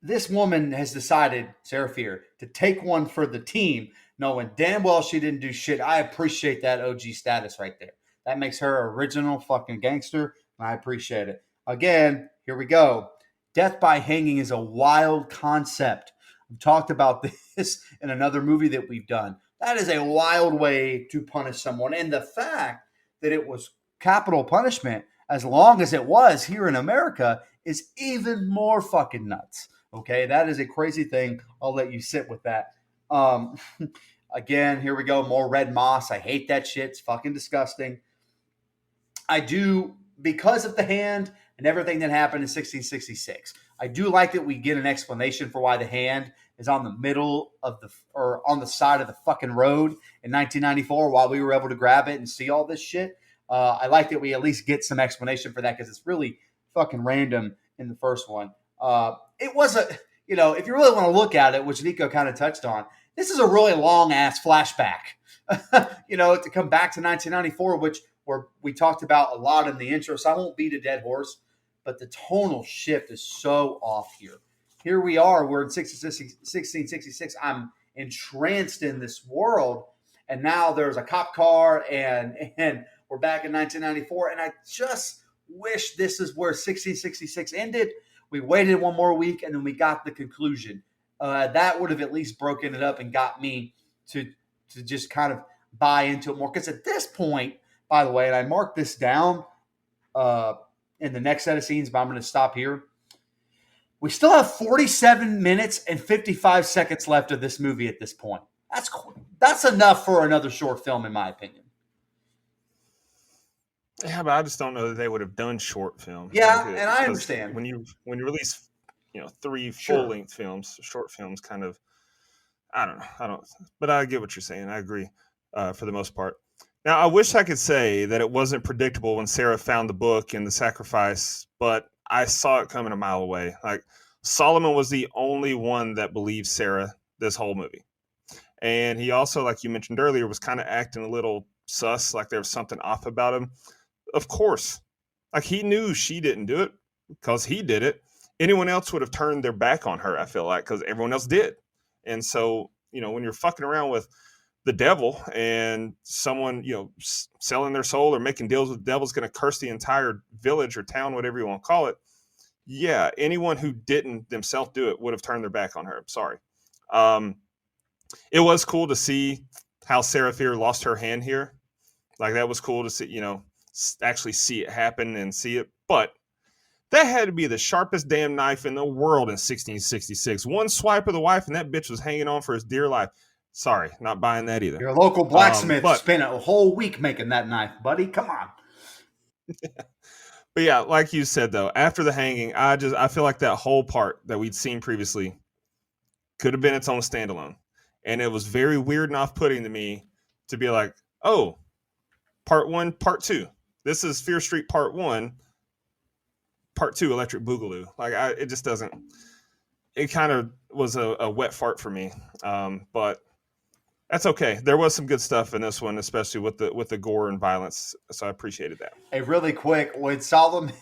this woman has decided, Sarah Fier, to take one for the team, knowing damn well she didn't do shit. I appreciate that OG status right there. That makes her original fucking gangster, and I appreciate it. Again, here we go. Death by hanging is a wild concept. We've talked about this in another movie that we've done. That is a wild way to punish someone. And the fact that it was capital punishment, as long as it was here in America, is even more fucking nuts. Okay, that is a crazy thing. I'll let you sit with that. Again, here we go. More red moss. I hate that shit. It's fucking disgusting. I do, because of the hand and everything that happened in 1666. I do like that we get an explanation for why the hand is on the middle of or on the side of the fucking road in 1994 while we were able to grab it and see all this shit. I like that we at least get some explanation for that, because it's really fucking random in the first one. It was if you really want to look at it, which Nico kind of touched on, this is a really long ass flashback, to come back to 1994, where we talked about a lot in the intro. So I won't beat a dead horse, but the tonal shift is so off here. Here we are. We're in 1666. I'm entranced in this world, and now there's a cop car, and we're back in 1994. And I just wish this is where 1666 ended. We waited one more week, and then we got the conclusion. That would have at least broken it up and got me to just kind of buy into it more. Because at this point, by the way, and I marked this down in the next set of scenes, but I'm going to stop here. We still have 47 minutes and 55 seconds left of this movie at this point. That's enough for another short film, in my opinion. Yeah, but I just don't know that they would have done short film. Yeah, and I understand. When you release, 3 full-length films, short films kind of, I don't know. But I get what you're saying. I agree for the most part. Now, I wish I could say that it wasn't predictable when Sarah found the book and the sacrifice, but I saw it coming a mile away. Like, Solomon was the only one that believed Sarah this whole movie. And he also, like you mentioned earlier, was kind of acting a little sus, like there was something off about him. Of course. Like, he knew she didn't do it because he did it. Anyone else would have turned their back on her, I feel like, because everyone else did. And so, when you're fucking around with the devil and someone, selling their soul or making deals with the devil's going to curse the entire village or town, whatever you want to call it. Yeah, anyone who didn't themselves do it would have turned their back on her. I'm sorry. It was cool to see how Sarah Fier lost her hand here. Like, that was cool to see, actually see it happen and see it. But that had to be the sharpest damn knife in the world in 1666. One swipe of the wife and that bitch was hanging on for his dear life. Sorry, not buying that either. Your local blacksmith spent a whole week making that knife, buddy. Come on. But yeah, like you said, though, after the hanging, I feel like that whole part that we'd seen previously could have been its own standalone. And it was very weird and off-putting to me to be like, oh, part 1, part 2. This is Fear Street part 1, part 2, Electric Boogaloo. Like, it just doesn't. It kind of was a wet fart for me. But that's okay. There was some good stuff in this one, especially with the gore and violence. So I appreciated that. Hey, really quick, when Solomon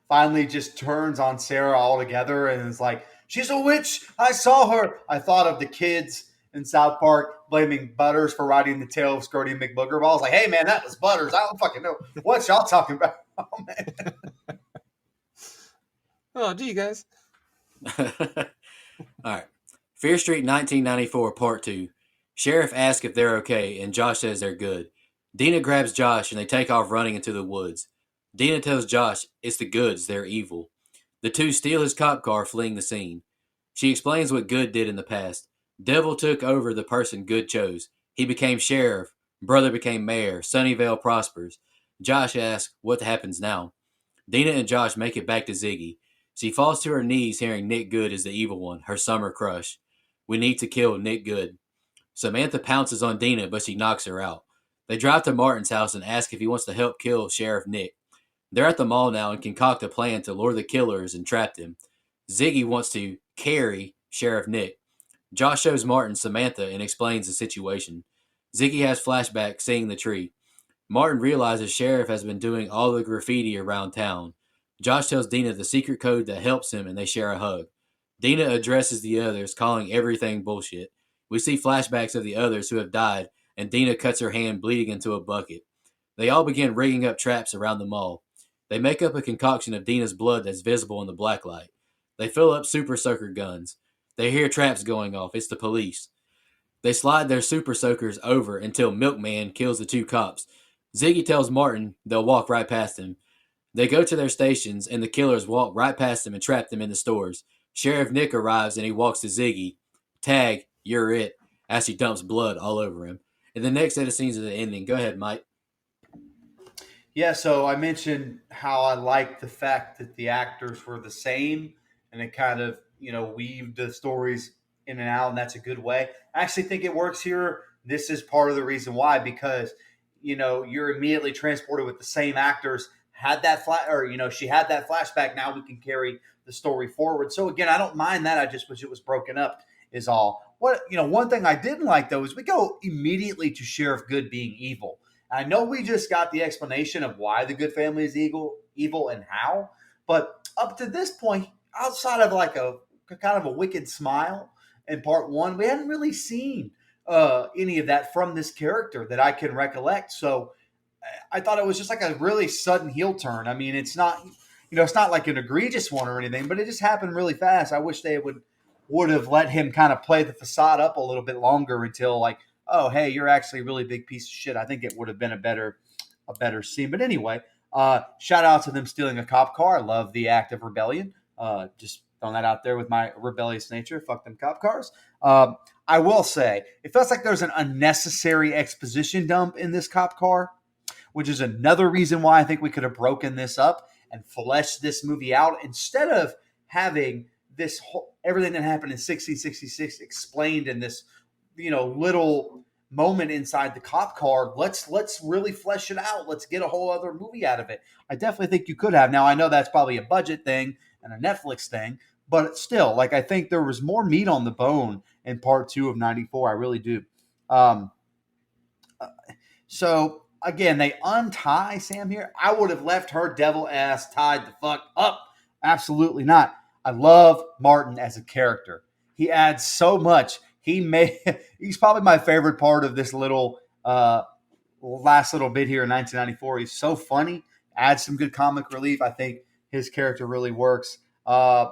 finally just turns on Sarah altogether and is like, she's a witch, I saw her. I thought of the kids in South Park blaming Butters for riding the tail of Scrody McBooger. I was like, hey, man, that was Butters. I don't fucking know. What y'all talking about? Oh, man. Oh, gee, guys. All right. Fear Street 1994, part 2. Sheriff asks if they're okay, and Josh says they're good. Dina grabs Josh, and they take off running into the woods. Dina tells Josh it's the Goods, they're evil. The two steal his cop car, fleeing the scene. She explains what Good did in the past. Devil took over the person Good chose. He became sheriff. Brother became mayor. Sunnyvale prospers. Josh asks what happens now. Dina and Josh make it back to Ziggy. She falls to her knees hearing Nick Good is the evil one, her summer crush. We need to kill Nick Good. Samantha pounces on Dina, but she knocks her out. They drive to Martin's house and ask if he wants to help kill Sheriff Nick. They're at the mall now and concoct a plan to lure the killers and trap them. Ziggy wants to carry Sheriff Nick. Josh shows Martin Samantha and explains the situation. Ziggy has flashbacks seeing the tree. Martin realizes Sheriff has been doing all the graffiti around town. Josh tells Dina the secret code that helps him and they share a hug. Dina addresses the others, calling everything bullshit. We see flashbacks of the others who have died, and Dina cuts her hand bleeding into a bucket. They all begin rigging up traps around the mall. They make up a concoction of Dina's blood that's visible in the blacklight. They fill up super soaker guns. They hear traps going off. It's the police. They slide their super soakers over until Milkman kills the two cops. Ziggy tells Martin they'll walk right past him. They go to their stations, and the killers walk right past them and trap them in the stores. Sheriff Nick arrives, and he walks to Ziggy. Tag, you're it, as she dumps blood all over him. And the next set of scenes is the ending. Go ahead, Mike. Yeah, so I mentioned how I liked the fact that the actors were the same, and it kind of, weaved the stories in and out, and that's a good way. I actually think it works here. This is part of the reason why, because, you're immediately transported with the same actors. She had that flashback. Now we can carry the story forward. So again, I don't mind that. I just wish it was broken up is all. One thing I didn't like though is we go immediately to Sheriff Good being evil. I know we just got the explanation of why the Good family is evil and how, but up to this point, outside of like a kind of a wicked smile in part one, we hadn't really seen any of that from this character that I can recollect. So I thought it was just like a really sudden heel turn. I mean, it's not like an egregious one or anything, but it just happened really fast. I wish they would have let him kind of play the facade up a little bit longer until like, oh, hey, you're actually a really big piece of shit. I think it would have been a better scene. But anyway, shout out to them stealing a cop car. I love the act of rebellion. Just throwing that out there with my rebellious nature. Fuck them cop cars. I will say, it feels like there's an unnecessary exposition dump in this cop car, which is another reason why I think we could have broken this up and fleshed this movie out instead of having this everything that happened in 1666 explained in this, little moment inside the cop car. Let's really flesh it out. Let's get a whole other movie out of it. I definitely think you could have. Now, I know that's probably a budget thing and a Netflix thing, but still, I think there was more meat on the bone in part 2 of 94. I really do. So again, they untie Sam here. I would have left her devil ass tied the fuck up. Absolutely not. I love Martin as a character. He adds so much. He's probably my favorite part of this little last little bit here in 1994. He's so funny, adds some good comic relief. I think his character really works. And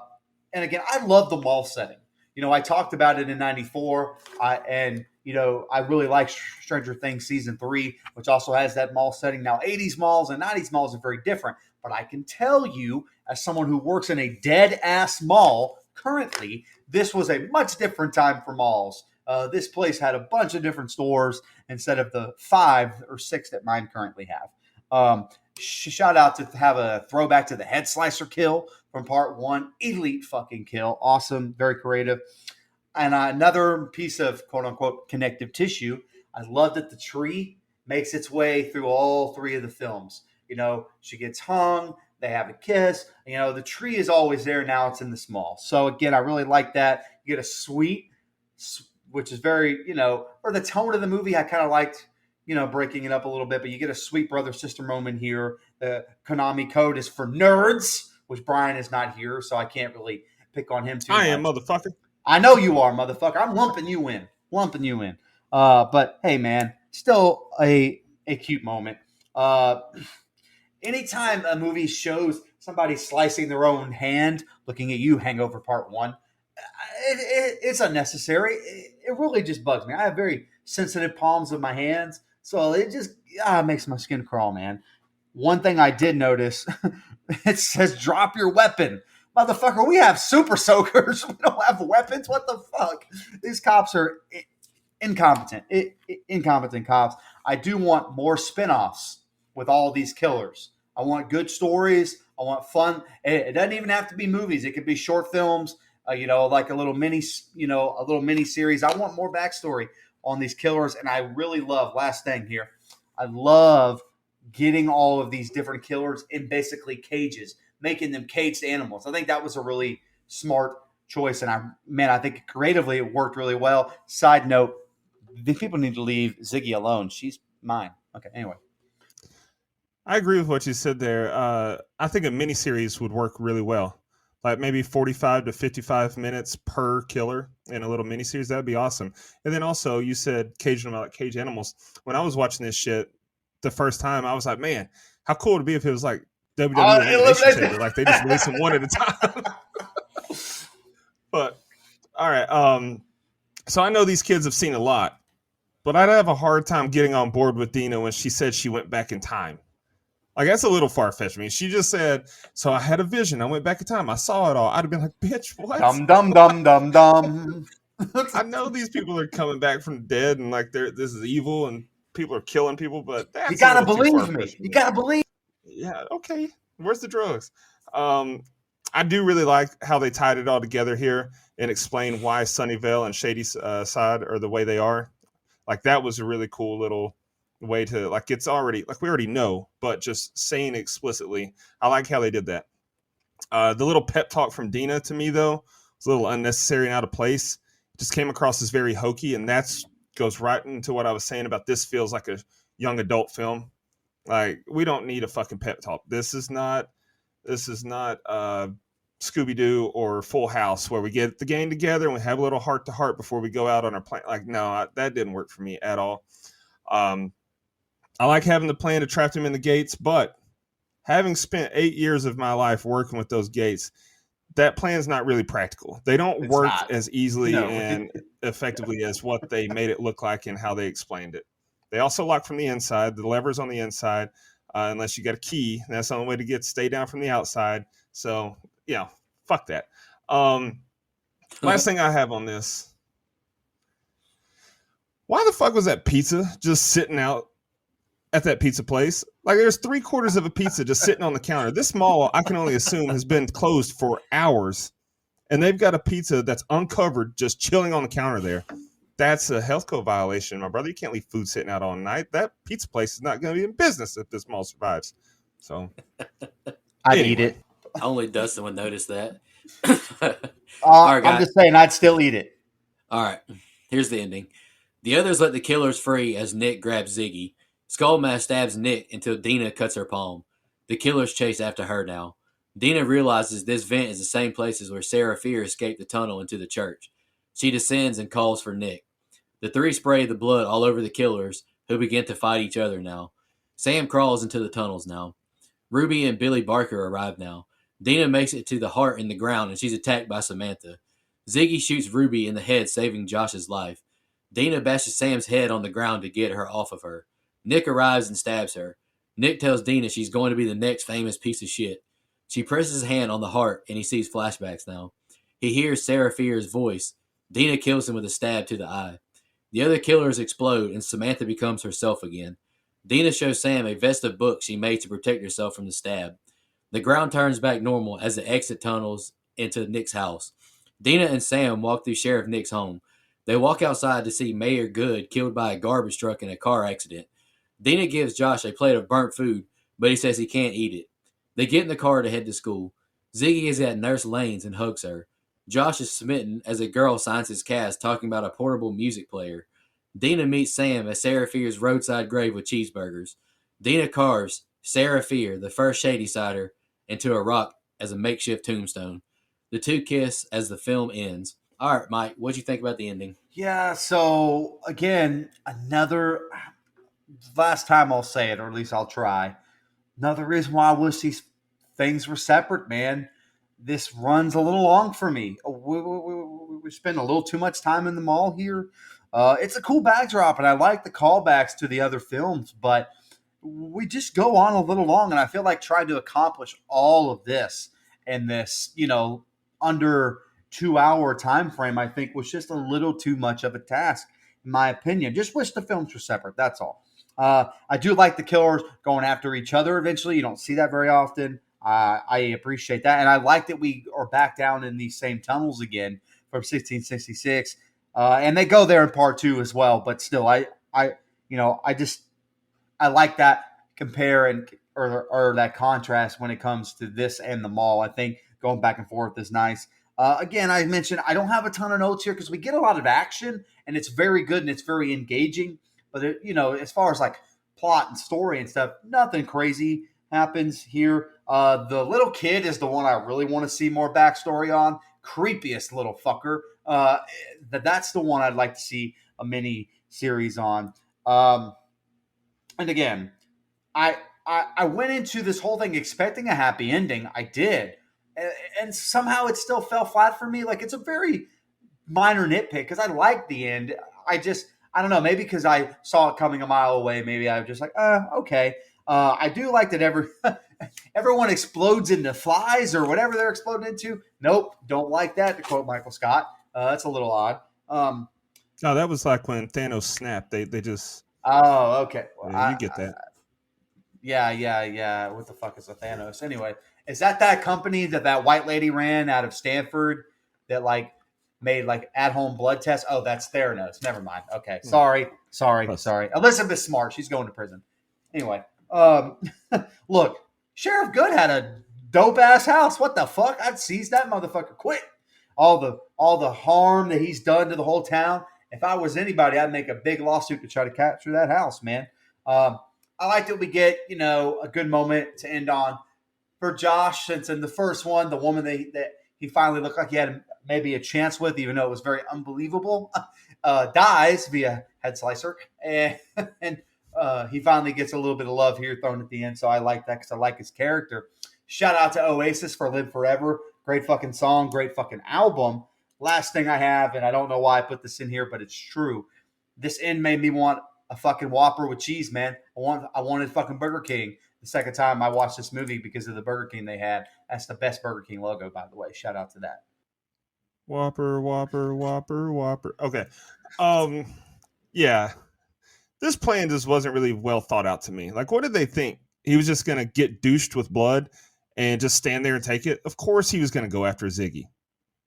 again, I love the mall setting. I talked about it in 94, and I really like Stranger Things Season 3, which also has that mall setting. Now, 80s malls and 90s malls are very different, but I can tell you, as someone who works in a dead-ass mall currently, this was a much different time for malls. This place had a bunch of different stores instead of the 5 or 6 that mine currently have. Shout out to have a throwback to the head slicer kill from part 1. Elite fucking kill. Awesome. Very creative. And another piece of quote unquote connective tissue. I love that the tree makes its way through all 3 of the films. She gets hung. They have a kiss. The tree is always there. Now it's in the mall. So again, I really like that. You get a sweet, which is very, for the tone of the movie, I kind of liked, breaking it up a little bit, but you get a sweet brother-sister moment here. The Konami code is for nerds, which Brian is not here, so I can't really pick on him too much. I am, motherfucker. I know you are, motherfucker. I'm lumping you in. But hey, man, still a cute moment. Anytime a movie shows somebody slicing their own hand, looking at you, Hangover Part 1, it's unnecessary. It really just bugs me. I have very sensitive palms of my hands, so it just makes my skin crawl, man. One thing I did notice, it says drop your weapon. Motherfucker, we have super soakers. We don't have weapons. What the fuck? These cops are incompetent. Incompetent cops. I do want more spinoffs with all these killers. I want good stories. I want fun. It doesn't even have to be movies. It could be short films, like a little mini series. I want more backstory on these killers. And I really love, last thing here, I love getting all of these different killers in basically cages, making them caged animals. I think that was a really smart choice. And I think creatively it worked really well. Side note, these people need to leave Ziggy alone. She's mine. Okay, anyway. I agree with what you said there. I think a miniseries would work really well. Like maybe 45 to 55 minutes per killer in a little miniseries. That'd be awesome. And then also, you said cage animals. When I was watching this shit the first time, I was like, man, how cool would it be if it was like WWE Elimination Chamber? Like they just release them one at a time. But, all right. So I know these kids have seen a lot, but I'd have a hard time getting on board with Dina when she said she went back in time. Like, that's a little far-fetched. I mean, she just said, so I had a vision. I went back in time. I saw it all. I'd have been like, bitch, what? Dum. I know these people are coming back from the dead and, like, this is evil and people are killing people, but that's you got to believe me. You got to believe. Yeah, okay. Where's the drugs? I do really like how they tied it all together here and explain why Sunnyvale and Shady Side are the way they are. Like, that was a really cool little way to, like, it's already, like, we already know, but just saying it explicitly. I like how they did that. The little pep talk from Dina to me, though, was a little unnecessary and out of place. It just came across as very hokey, and that's goes right into what I was saying about this feels like a young adult film. Like, we don't need a fucking pep talk. This is not Scooby-Doo or Full House where we get the gang together and we have a little heart-to-heart before we go out on our plan. Like, no, that didn't work for me at all. I like having the plan to trap them in the gates, but having spent 8 years of my life working with those gates, that plan's not really practical. They don't work as easily and effectively as what they made it look like and how they explained it. They also lock from the inside. The lever's on the inside, unless you got a key. That's the only way to stay down from the outside. So, yeah, fuck that. Last thing I have on this. Why the fuck was that pizza just sitting out at that pizza place? Like, there's 3/4 of a pizza just sitting on the counter. This mall, I can only assume, has been closed for hours, and they've got a pizza that's uncovered just chilling on the counter there. That's a health code violation, my brother. You can't leave food sitting out all night. That pizza place is not going to be in business if this mall survives. So I'd eat it. Only Dustin would notice that. All right, I'm just saying, I'd still eat it. All right, here's the ending. The others let the killers free as Nick grabs Ziggy. Skullmask stabs Nick until Dina cuts her palm. The killers chase after her now. Dina realizes this vent is the same place as where Sarah Fear escaped the tunnel into the church. She descends and calls for Nick. The three spray the blood all over the killers, who begin to fight each other now. Sam crawls into the tunnels now. Ruby and Billy Barker arrive now. Dina makes it to the heart in the ground, and she's attacked by Samantha. Ziggy shoots Ruby in the head, saving Josh's life. Dina bashes Sam's head on the ground to get her off of her. Nick arrives and stabs her. Nick tells Dina she's going to be the next famous piece of shit. She presses his hand on the heart, and he sees flashbacks now. He hears Sarah Fear's voice. Dina kills him with a stab to the eye. The other killers explode, and Samantha becomes herself again. Dina shows Sam a vest of books she made to protect herself from the stab. The ground turns back normal as the exit tunnels into Nick's house. Dina and Sam walk through Sheriff Nick's home. They walk outside to see Mayor Good killed by a garbage truck in a car accident. Dina gives Josh a plate of burnt food, but he says he can't eat it. They get in the car to head to school. Ziggy is at Nurse Lane's and hugs her. Josh is smitten as a girl signs his cast talking about a portable music player. Dina meets Sam at Sarah Fear's roadside grave with cheeseburgers. Dina carves Sarah Fear, the first Shady Sider, into a rock as a makeshift tombstone. The two kiss as the film ends. All right, Mike, what'd you think about the ending? Yeah, so again, last time I'll say it, or at least I'll try. Another reason why I wish these things were separate, man. This runs a little long for me. We spend a little too much time in the mall here. It's a cool backdrop, and I like the callbacks to the other films, but we just go on a little long, and I feel like trying to accomplish all of this in this, under 2-hour time frame, I think was just a little too much of a task, in my opinion. Just wish the films were separate. That's all. I do like the killers going after each other eventually. You don't see that very often. I appreciate that, and I like that we are back down in these same tunnels again from 1666, and they go there in part 2 as well. But still, I like that compare or that contrast when it comes to this and the mall. I think going back and forth is nice. Again, I mentioned I don't have a ton of notes here because we get a lot of action and it's very good and it's very engaging. But as far as like plot and story and stuff, nothing crazy happens here. The little kid is the one I really want to see more backstory on. Creepiest little fucker. That's the one I'd like to see a mini series on. And again, I went into this whole thing expecting a happy ending. I did. And somehow it still fell flat for me. Like, it's a very minor nitpick because I liked the end. I don't know, maybe because I saw it coming a mile away. Maybe I was just like, okay. I do like that everyone explodes into flies or whatever they're exploding into. Nope, don't like that, to quote Michael Scott. That's a little odd. No, that was like when Thanos snapped. They just. Oh, okay. Well, yeah, you get that. Yeah. What the fuck is a Thanos? Anyway, is that company that white lady ran out of Stanford that like made like at-home blood tests? Oh, that's Theranos. Never mind. Okay. Sorry. Elizabeth Smart. She's going to prison. Anyway, look, Sheriff Good had a dope-ass house. What the fuck? I'd seize that motherfucker quick. All the harm that he's done to the whole town. If I was anybody, I'd make a big lawsuit to try to capture that house, man. I like that we get, a good moment to end on for Josh, since in the first one, the woman that he finally looked like he had maybe a chance with, even though it was very unbelievable, dies via head slicer. And he finally gets a little bit of love here thrown at the end. So I like that because I like his character. Shout out to Oasis for Live Forever. Great fucking song, great fucking album. Last thing I have, and I don't know why I put this in here, but it's true. This end made me want a fucking Whopper with cheese, man. I wanted fucking Burger King the second time I watched this movie because of the Burger King they had. That's the best Burger King logo, by the way. Shout out to that. Whopper. Okay. Yeah. This plan just wasn't really well thought out to me. Like, what did they think? He was just going to get douched with blood and just stand there and take it? Of course he was going to go after Ziggy.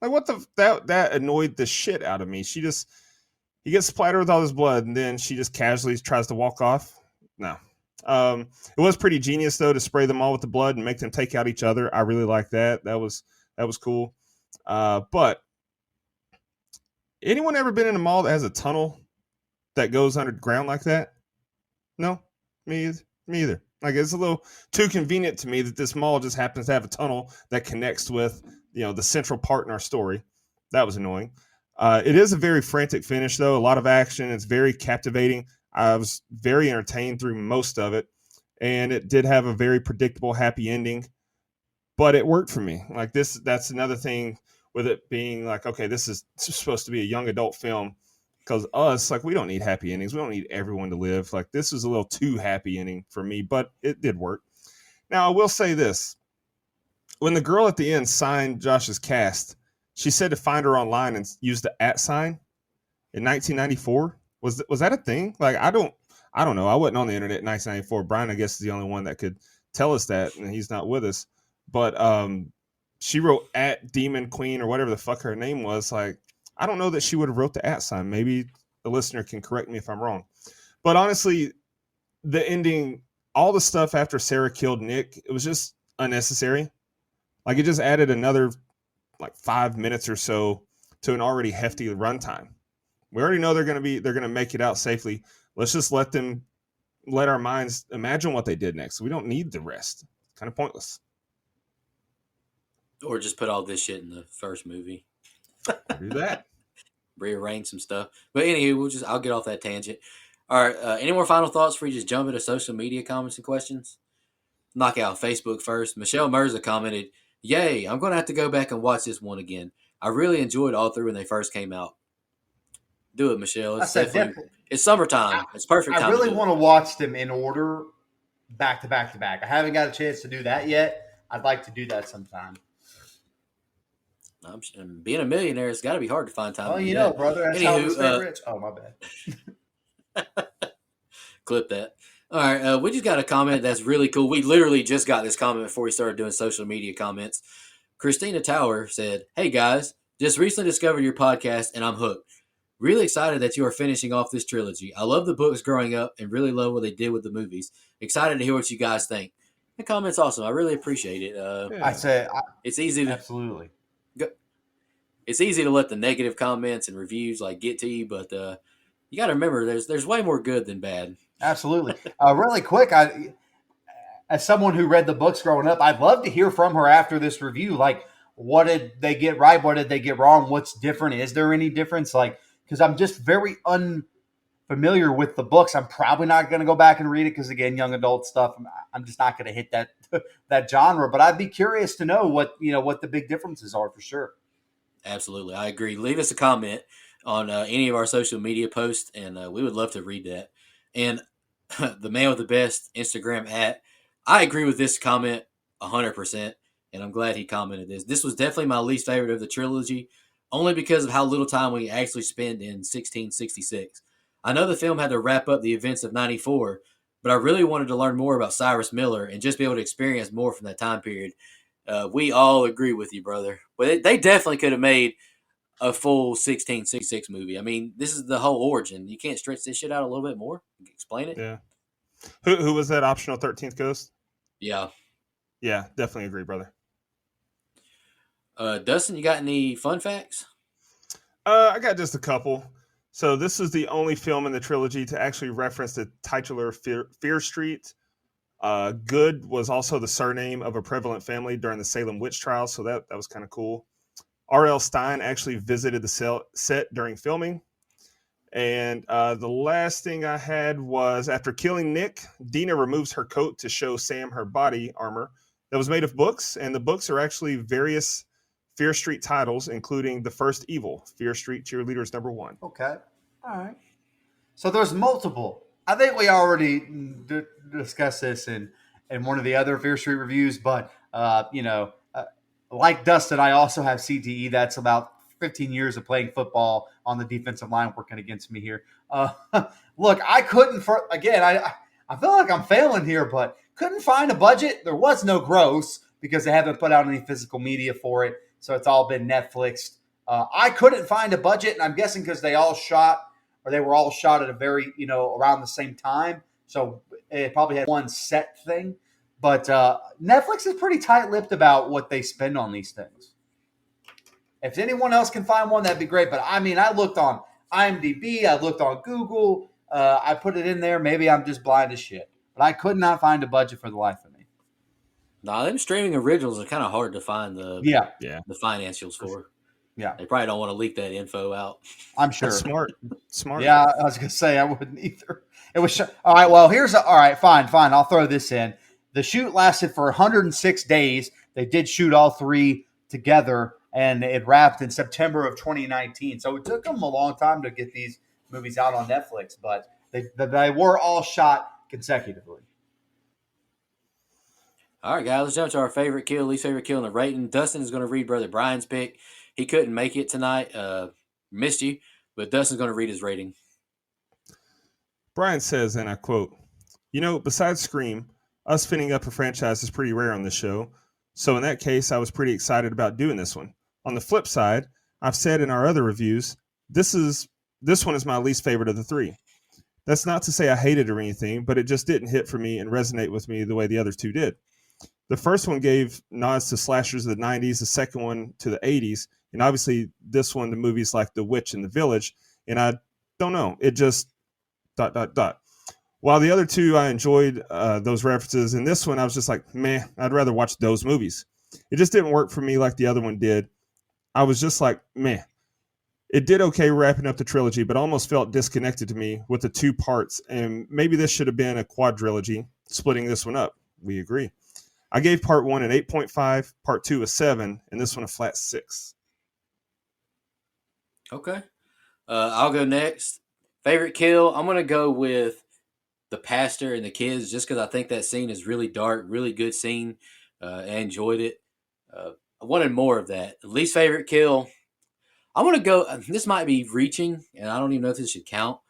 Like, what that annoyed the shit out of me. He gets splattered with all this blood, and then she just casually tries to walk off. No. It was pretty genius, though, to spray them all with the blood and make them take out each other. I really like that. That was cool. But anyone ever been in a mall that has a tunnel that goes underground like that? No? Me either. Like, it's a little too convenient to me that this mall just happens to have a tunnel that connects with, the central part in our story. That was annoying. It is a very frantic finish, though. A lot of action. It's very captivating. I was very entertained through most of it. And it did have a very predictable, happy ending. But it worked for me. Like, that's another thing with it being like, okay, this is supposed to be a young adult film. Because us, like, we don't need happy endings. We don't need everyone to live. Like, this was a little too happy ending for me. But it did work. Now, I will say this. When the girl at the end signed Josh's cast, she said to find her online and use the @ sign in 1994. Was that a thing? Like, I don't know. I wasn't on the internet in 1994. Brian, I guess, is the only one that could tell us that, and he's not with us. But she wrote @Demon Queen or whatever the fuck her name was. Like, I don't know that she would have wrote the @ sign. Maybe the listener can correct me if I'm wrong. But honestly, the ending, all the stuff after Sarah killed Nick, it was just unnecessary. Like, it just added another 5 minutes or so to an already hefty runtime. We already know they're going to make it out safely. Let's just let our minds imagine what they did next. We don't need the rest. It's kind of pointless. Or just put all this shit in the first movie. Do that. Rearrange some stuff. But anywho, I'll get off that tangent. All right. Any more final thoughts before you just jump into social media comments and questions? Knock out Facebook first. Michelle Mirza commented, "Yay, I'm going to have to go back and watch this one again. I really enjoyed all three when they first came out." Do it, Michelle. It's summertime. It's perfect time. I really want to watch them in order, back to back to back. I haven't got a chance to do that yet. I'd like to do that sometime. Being a millionaire, it's got to be hard to find time. Well, brother, that's how we stay rich. Oh, my bad. Clip that. All right, we just got a comment that's really cool. We literally just got this comment before we started doing social media comments. Christina Tower said, "Hey guys, just recently discovered your podcast and I'm hooked. Really excited that you are finishing off this trilogy. I love the books growing up and really love what they did with the movies. Excited to hear what you guys think." The comment's awesome. I really appreciate it. I say It's easy to absolutely. it's easy to let the negative comments and reviews like get to you, but you got to remember there's way more good than bad. Absolutely. Really quick, as someone who read the books growing up, I'd love to hear from her after this review. Like, what did they get right? What did they get wrong? What's different? Is there any difference? Like, because I'm just very unfamiliar with the books. I'm probably not going to go back and read it because, again, young adult stuff. I'm just not going to hit that genre. But I'd be curious to know what the big differences are for sure. Absolutely, I agree. Leave us a comment on any of our social media posts, and we would love to read that. And the man with the best Instagram @ I agree with this comment 100%, and I'm glad he commented this. This was definitely my least favorite of the trilogy, only because of how little time we actually spend in 1666. I know the film had to wrap up the events of 94, but I really wanted to learn more about Cyrus Miller and just be able to experience more from that time period. We all agree with you, brother. But they definitely could have made a full 1666 movie. I mean, this is the whole origin. You can't stretch this shit out a little bit more? Explain it? Yeah. Who was that optional 13th ghost? Yeah. Yeah, definitely agree, brother. Dustin, you got any fun facts? I got just a couple. So this is the only film in the trilogy to actually reference the titular Fear Street. Good was also the surname of a prevalent family during the Salem witch trials, so that was kind of cool. R.L. Stein actually visited the set during filming. And the last thing I had was after killing Nick, Dina removes her coat to show Sam her body armor that was made of books, and the books are actually various Fear Street titles, including The First Evil, Fear Street Cheerleaders #1. Okay. All right. So there's multiple. I think we already discussed this in one of the other Fear Street reviews, but like Dustin, I also have CTE. That's about 15 years of playing football on the defensive line working against me here. Look, I couldn't I feel like I'm failing here, but couldn't find a budget. There was no gross because they haven't put out any physical media for it. So it's all been Netflixed. I couldn't find a budget, and I'm guessing because they were all shot at a very, around the same time. So it probably had one set thing. But Netflix is pretty tight-lipped about what they spend on these things. If anyone else can find one, that'd be great. But, I mean, I looked on IMDb. I looked on Google. I put it in there. Maybe I'm just blind as shit. But I could not find a budget for the life of me. Nah, them streaming originals are kind of hard to find the financials for. Yeah. They probably don't want to leak that info out. I'm sure. That's smart. Yeah, I was going to say I wouldn't either. It was all right. Well, all right, fine. I'll throw this in. The shoot lasted for 106 days. They did shoot all three together, and it wrapped in September of 2019. So it took them a long time to get these movies out on Netflix, but they were all shot consecutively. All right, guys, let's jump to our favorite kill, least favorite kill, and the rating. Dustin is going to read Brother Brian's pick. He couldn't make it tonight. Missed you, but Dustin's going to read his rating. Brian says, and I quote, besides Scream, us finishing up a franchise is pretty rare on this show. So in that case, I was pretty excited about doing this one. On the flip side, I've said in our other reviews, this one is my least favorite of the three. That's not to say I hated it or anything, but it just didn't hit for me and resonate with me the way the other two did. The first one gave nods to slashers of the 90s, the second one to the 80s, and obviously this one to movies like The Witch and The Village, and I don't know, it just ... While the other two, I enjoyed those references, and this one I was just like, meh, I'd rather watch those movies. It just didn't work for me like the other one did. I was just like, meh. It did okay wrapping up the trilogy, but almost felt disconnected to me with the two parts, and maybe this should have been a quadrilogy, splitting this one up. We agree. I gave part 1 an 8.5, part 2 a 7, and this one a flat 6. Okay. I'll go next. Favorite kill, I'm going to go with the pastor and the kids just because I think that scene is really dark, really good scene. I enjoyed it. I wanted more of that. Least favorite kill, I'm going to go, this might be reaching, and I don't even know if this should count,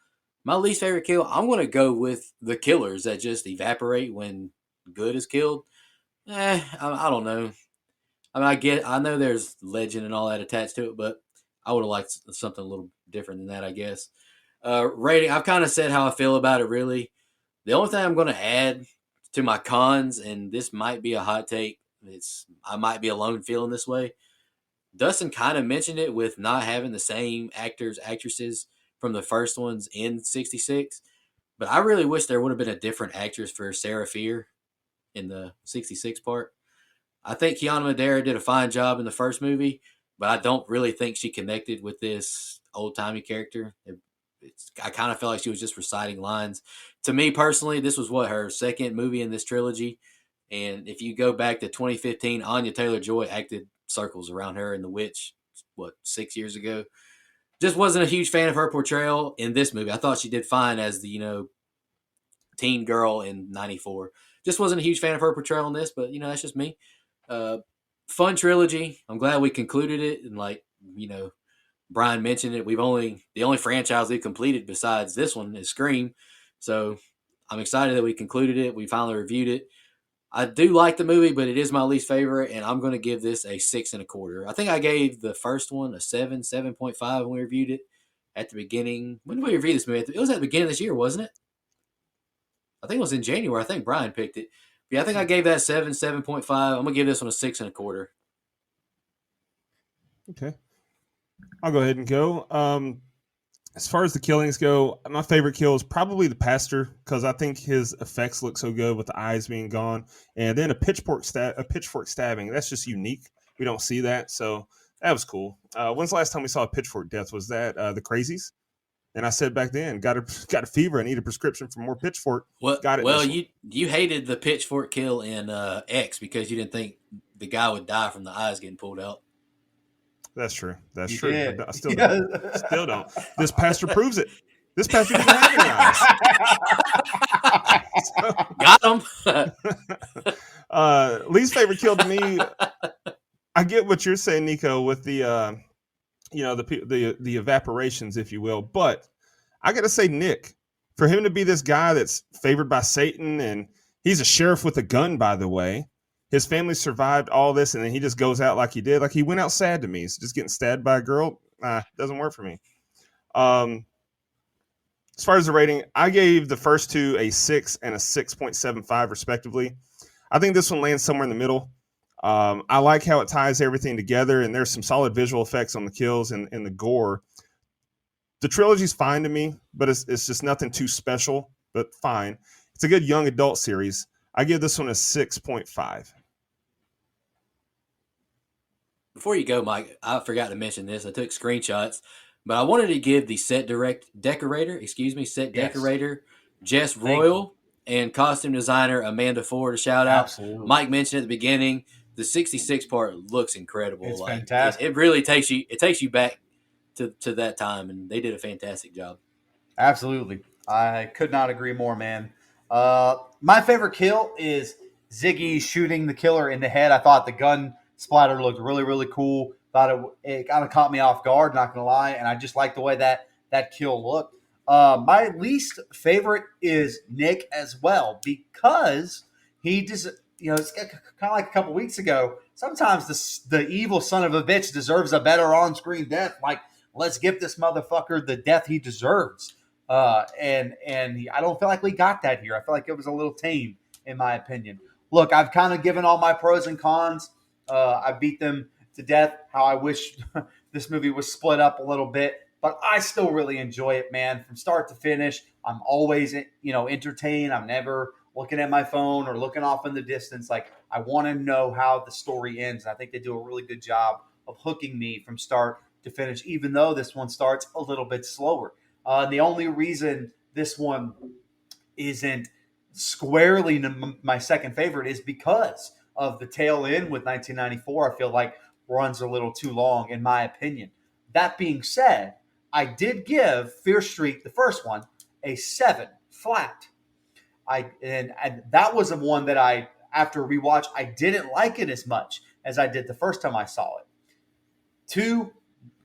My least favorite kill, I'm going to go with the killers that just evaporate when good is killed. I don't know. I mean, I know there's legend and all that attached to it, but I would have liked something a little different than that, I guess. Rating, I've kind of said how I feel about it, really. The only thing I'm going to add to my cons, and this might be a hot take, I might be alone feeling this way. Dustin kind of mentioned it with not having the same actors, actresses from the first ones in 66. But I really wish there would have been a different actress for Sarah Fear in the 66 part. I think Kiana Madeira did a fine job in the first movie, but I don't really think she connected with this old-timey character. I kind of felt like she was just reciting lines. To me personally, this was her second movie in this trilogy. And if you go back to 2015, Anya Taylor-Joy acted circles around her in The Witch, 6 years ago. Just wasn't a huge fan of her portrayal in this movie. I thought she did fine as the, teen girl in 94. Just wasn't a huge fan of her portrayal in this, but, that's just me. Fun trilogy. I'm glad we concluded it. And Brian mentioned it. The only franchise we've completed besides this one is Scream. So I'm excited that we concluded it. We finally reviewed it. I do like the movie, but it is my least favorite, and I'm going to give this a 6.25. I think I gave the first one a 7.5 when we reviewed it at the beginning. When did we review this movie? It was at the beginning of this year, wasn't it? I think it was in January. I think Brian picked it. But yeah, I think I gave that 7.5. I'm going to give this one a 6.25. Okay. I'll go ahead and go. As far as the killings go, my favorite kill is probably the pastor because I think his effects look so good with the eyes being gone, and then a pitchfork stabbing. That's just unique. We don't see that, so that was cool. When's the last time we saw a pitchfork death? Was that the Crazies? And I said back then, got a fever. I need a prescription for more pitchfork. Got it. Well, you hated the pitchfork kill in X because you didn't think the guy would die from the eyes getting pulled out. That's true. That's true. I still don't. This pastor proves it. This pastor doesn't have any eyes. Got him. Least favorite kill to me. I get what you're saying, Nico, with the the evaporations, if you will. But I got to say, Nick, for him to be this guy that's favored by Satan, and he's a sheriff with a gun, by the way. His family survived all this, and then he just goes out like he did. Like, he went out sad to me. So just getting stabbed by a girl, doesn't work for me. As far as the rating, I gave the first two a 6 and a 6.75, respectively. I think this one lands somewhere in the middle. I like how it ties everything together, and there's some solid visual effects on the kills and the gore. The trilogy's fine to me, but it's just nothing too special, but fine. It's a good young adult series. I give this one a 6.5. Before you go, Mike, I forgot to mention this. I took screenshots, but I wanted to give the set decorator, Jess Royal, and costume designer Amanda Ford a shout out. Absolutely. Mike mentioned at the beginning, the 66 part looks incredible. It's fantastic. It really takes you back to that time, and they did a fantastic job. Absolutely. I could not agree more, man. My favorite kill is Ziggy shooting the killer in the head. I thought the gun splatter looked really, really cool. Thought it kind of caught me off guard, not going to lie, and I just like the way that kill looked. My least favorite is Nick as well, because he just, it's kind of like a couple weeks ago. Sometimes the evil son of a bitch deserves a better on-screen death. Like, let's give this motherfucker the death he deserves. And I don't feel like we got that here. I feel like it was a little tame, in my opinion. Look, I've kind of given all my pros and cons. I beat them to death. How I wish this movie was split up a little bit, but I still really enjoy it, man. From start to finish, I'm always, entertained. I'm never looking at my phone or looking off in the distance. Like, I want to know how the story ends. I think they do a really good job of hooking me from start to finish, even though this one starts a little bit slower. The only reason this one isn't squarely my second favorite is because of the tail end with 1994. I feel like runs a little too long, in my opinion. That being said, I did give Fear Street, the first one, a 7 flat. And that was the one that after a rewatch, I didn't like it as much as I did the first time I saw it. 2,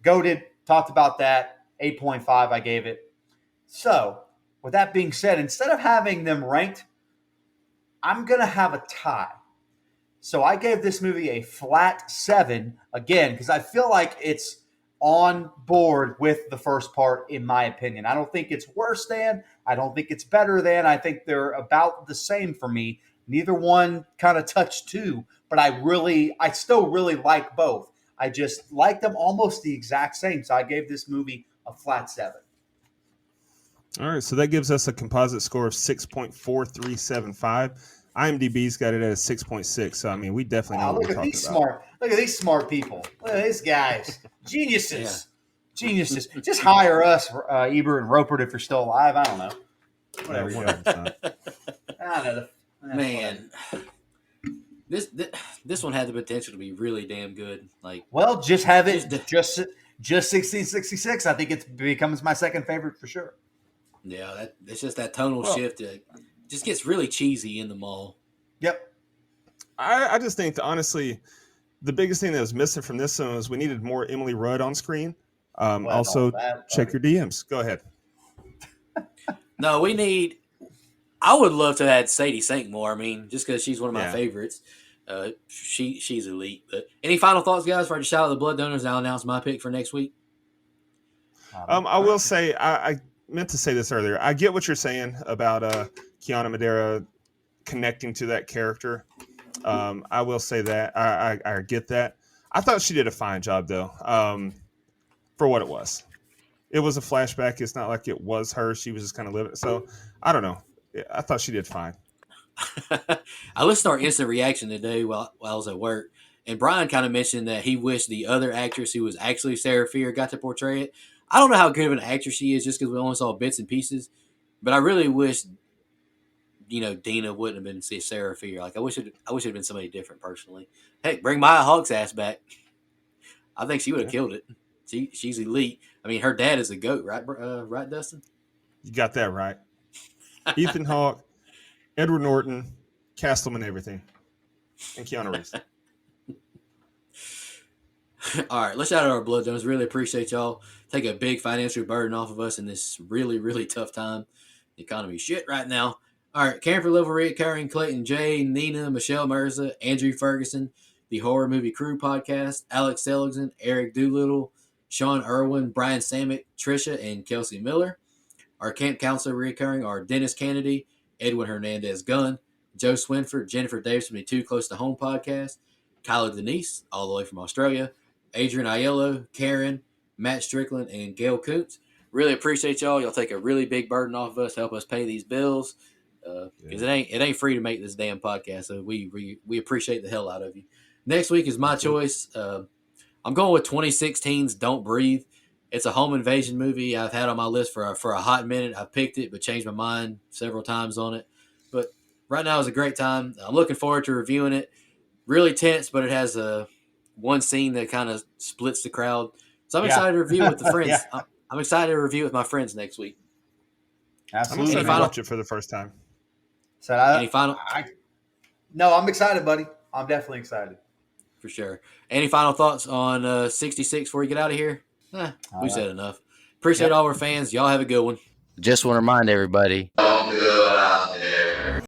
goated, talked about that. 8.5 I gave it. So with that being said, instead of having them ranked, I'm going to have a tie. So I gave this movie a flat 7, again, because I feel like it's on board with the first part, in my opinion. I don't think it's worse than. I don't think it's better than. I think they're about the same for me. Neither one kind of touched 2, but I still really like both. I just like them almost the exact same. So I gave this movie a flat 7. All right, so that gives us a composite score of 6.4375. IMDb's got it at a 6.6. So I mean, we definitely know what we're talking about. Look at these smart people. Look at these guys, geniuses, geniuses. Just hire us, Ebert and Roper, if you're still alive. I don't know. There Whatever. we go, son. I don't know. Man, this one had the potential to be really damn good. Like, Well, just have it just 1666. I think it becomes my second favorite for sure. yeah, it's just that tonal shift. It just gets really cheesy in the mall. Yep. I just think that, honestly, the biggest thing that was missing from this one was we needed more Emily Rudd on screen. Also, check your DMs. Go ahead. No, we need. I would love to have had Sadie Sink more. I mean, just because she's one of my favorites. She's elite. But any final thoughts, guys? Before I just shout out the blood donors, I'll announce my pick for next week. I will say I meant to say this earlier. I get what you're saying about Kiana Madeira connecting to that character. I will say that I get that. I thought she did a fine job though, for what it was. It was a flashback. It's not like it was her. She was just kind of living. So I don't know. I thought she did fine. I listened to our instant reaction today while I was at work, and Brian kind of mentioned that he wished the other actress who was actually Sarah Fear got to portray it. I don't know how good of an actress she is just because we only saw bits and pieces, but I really wish, Dina wouldn't have been Sarah Fear. Like I wish it had been somebody different personally. Hey, bring Maya Hawke's ass back. I think she would have killed it. She's elite. I mean, her dad is a goat, right? Right, Dustin? You got that right. Ethan Hawke, Edward Norton, Castleman, everything, and Keanu Reeves. All right, let's shout out our blood donors. Really appreciate y'all. Take a big financial burden off of us in this really, really tough time. The economy shit right now. All right, Camper Level Rick, Karen, Clayton, Jay, Nina, Michelle Mirza, Andrew Ferguson, the Horror Movie Crew Podcast, Alex Seligson, Eric Doolittle, Sean Irwin, Brian Samick, Trisha, and Kelsey Miller. Our camp counselor recurring are Dennis Kennedy, Edwin Hernandez Gunn, Joe Swinford, Jennifer Davis from the Too Close to Home podcast, Kyla Denise, all the way from Australia, Adrian Aiello, Karen, Matt Strickland, and Gail Coots. Really appreciate y'all. Y'all take a really big burden off of us, help us pay these bills. Because it ain't free to make this damn podcast. So we appreciate the hell out of you. Next week is my choice. I'm going with 2016's Don't Breathe. It's a home invasion movie I've had on my list for a hot minute. I picked it, but changed my mind several times on it. But right now is a great time. I'm looking forward to reviewing it. Really tense, but it has one scene that kind of splits the crowd. So I'm excited to review it with the friends. I'm excited to review it with my friends next week. Absolutely. I'm excited to watch it for the first time. So Any final? No, I'm excited, buddy. I'm definitely excited. For sure. Any final thoughts on 66 before we get out of here? We said enough. Appreciate all our fans. Y'all have a good one. Just want to remind everybody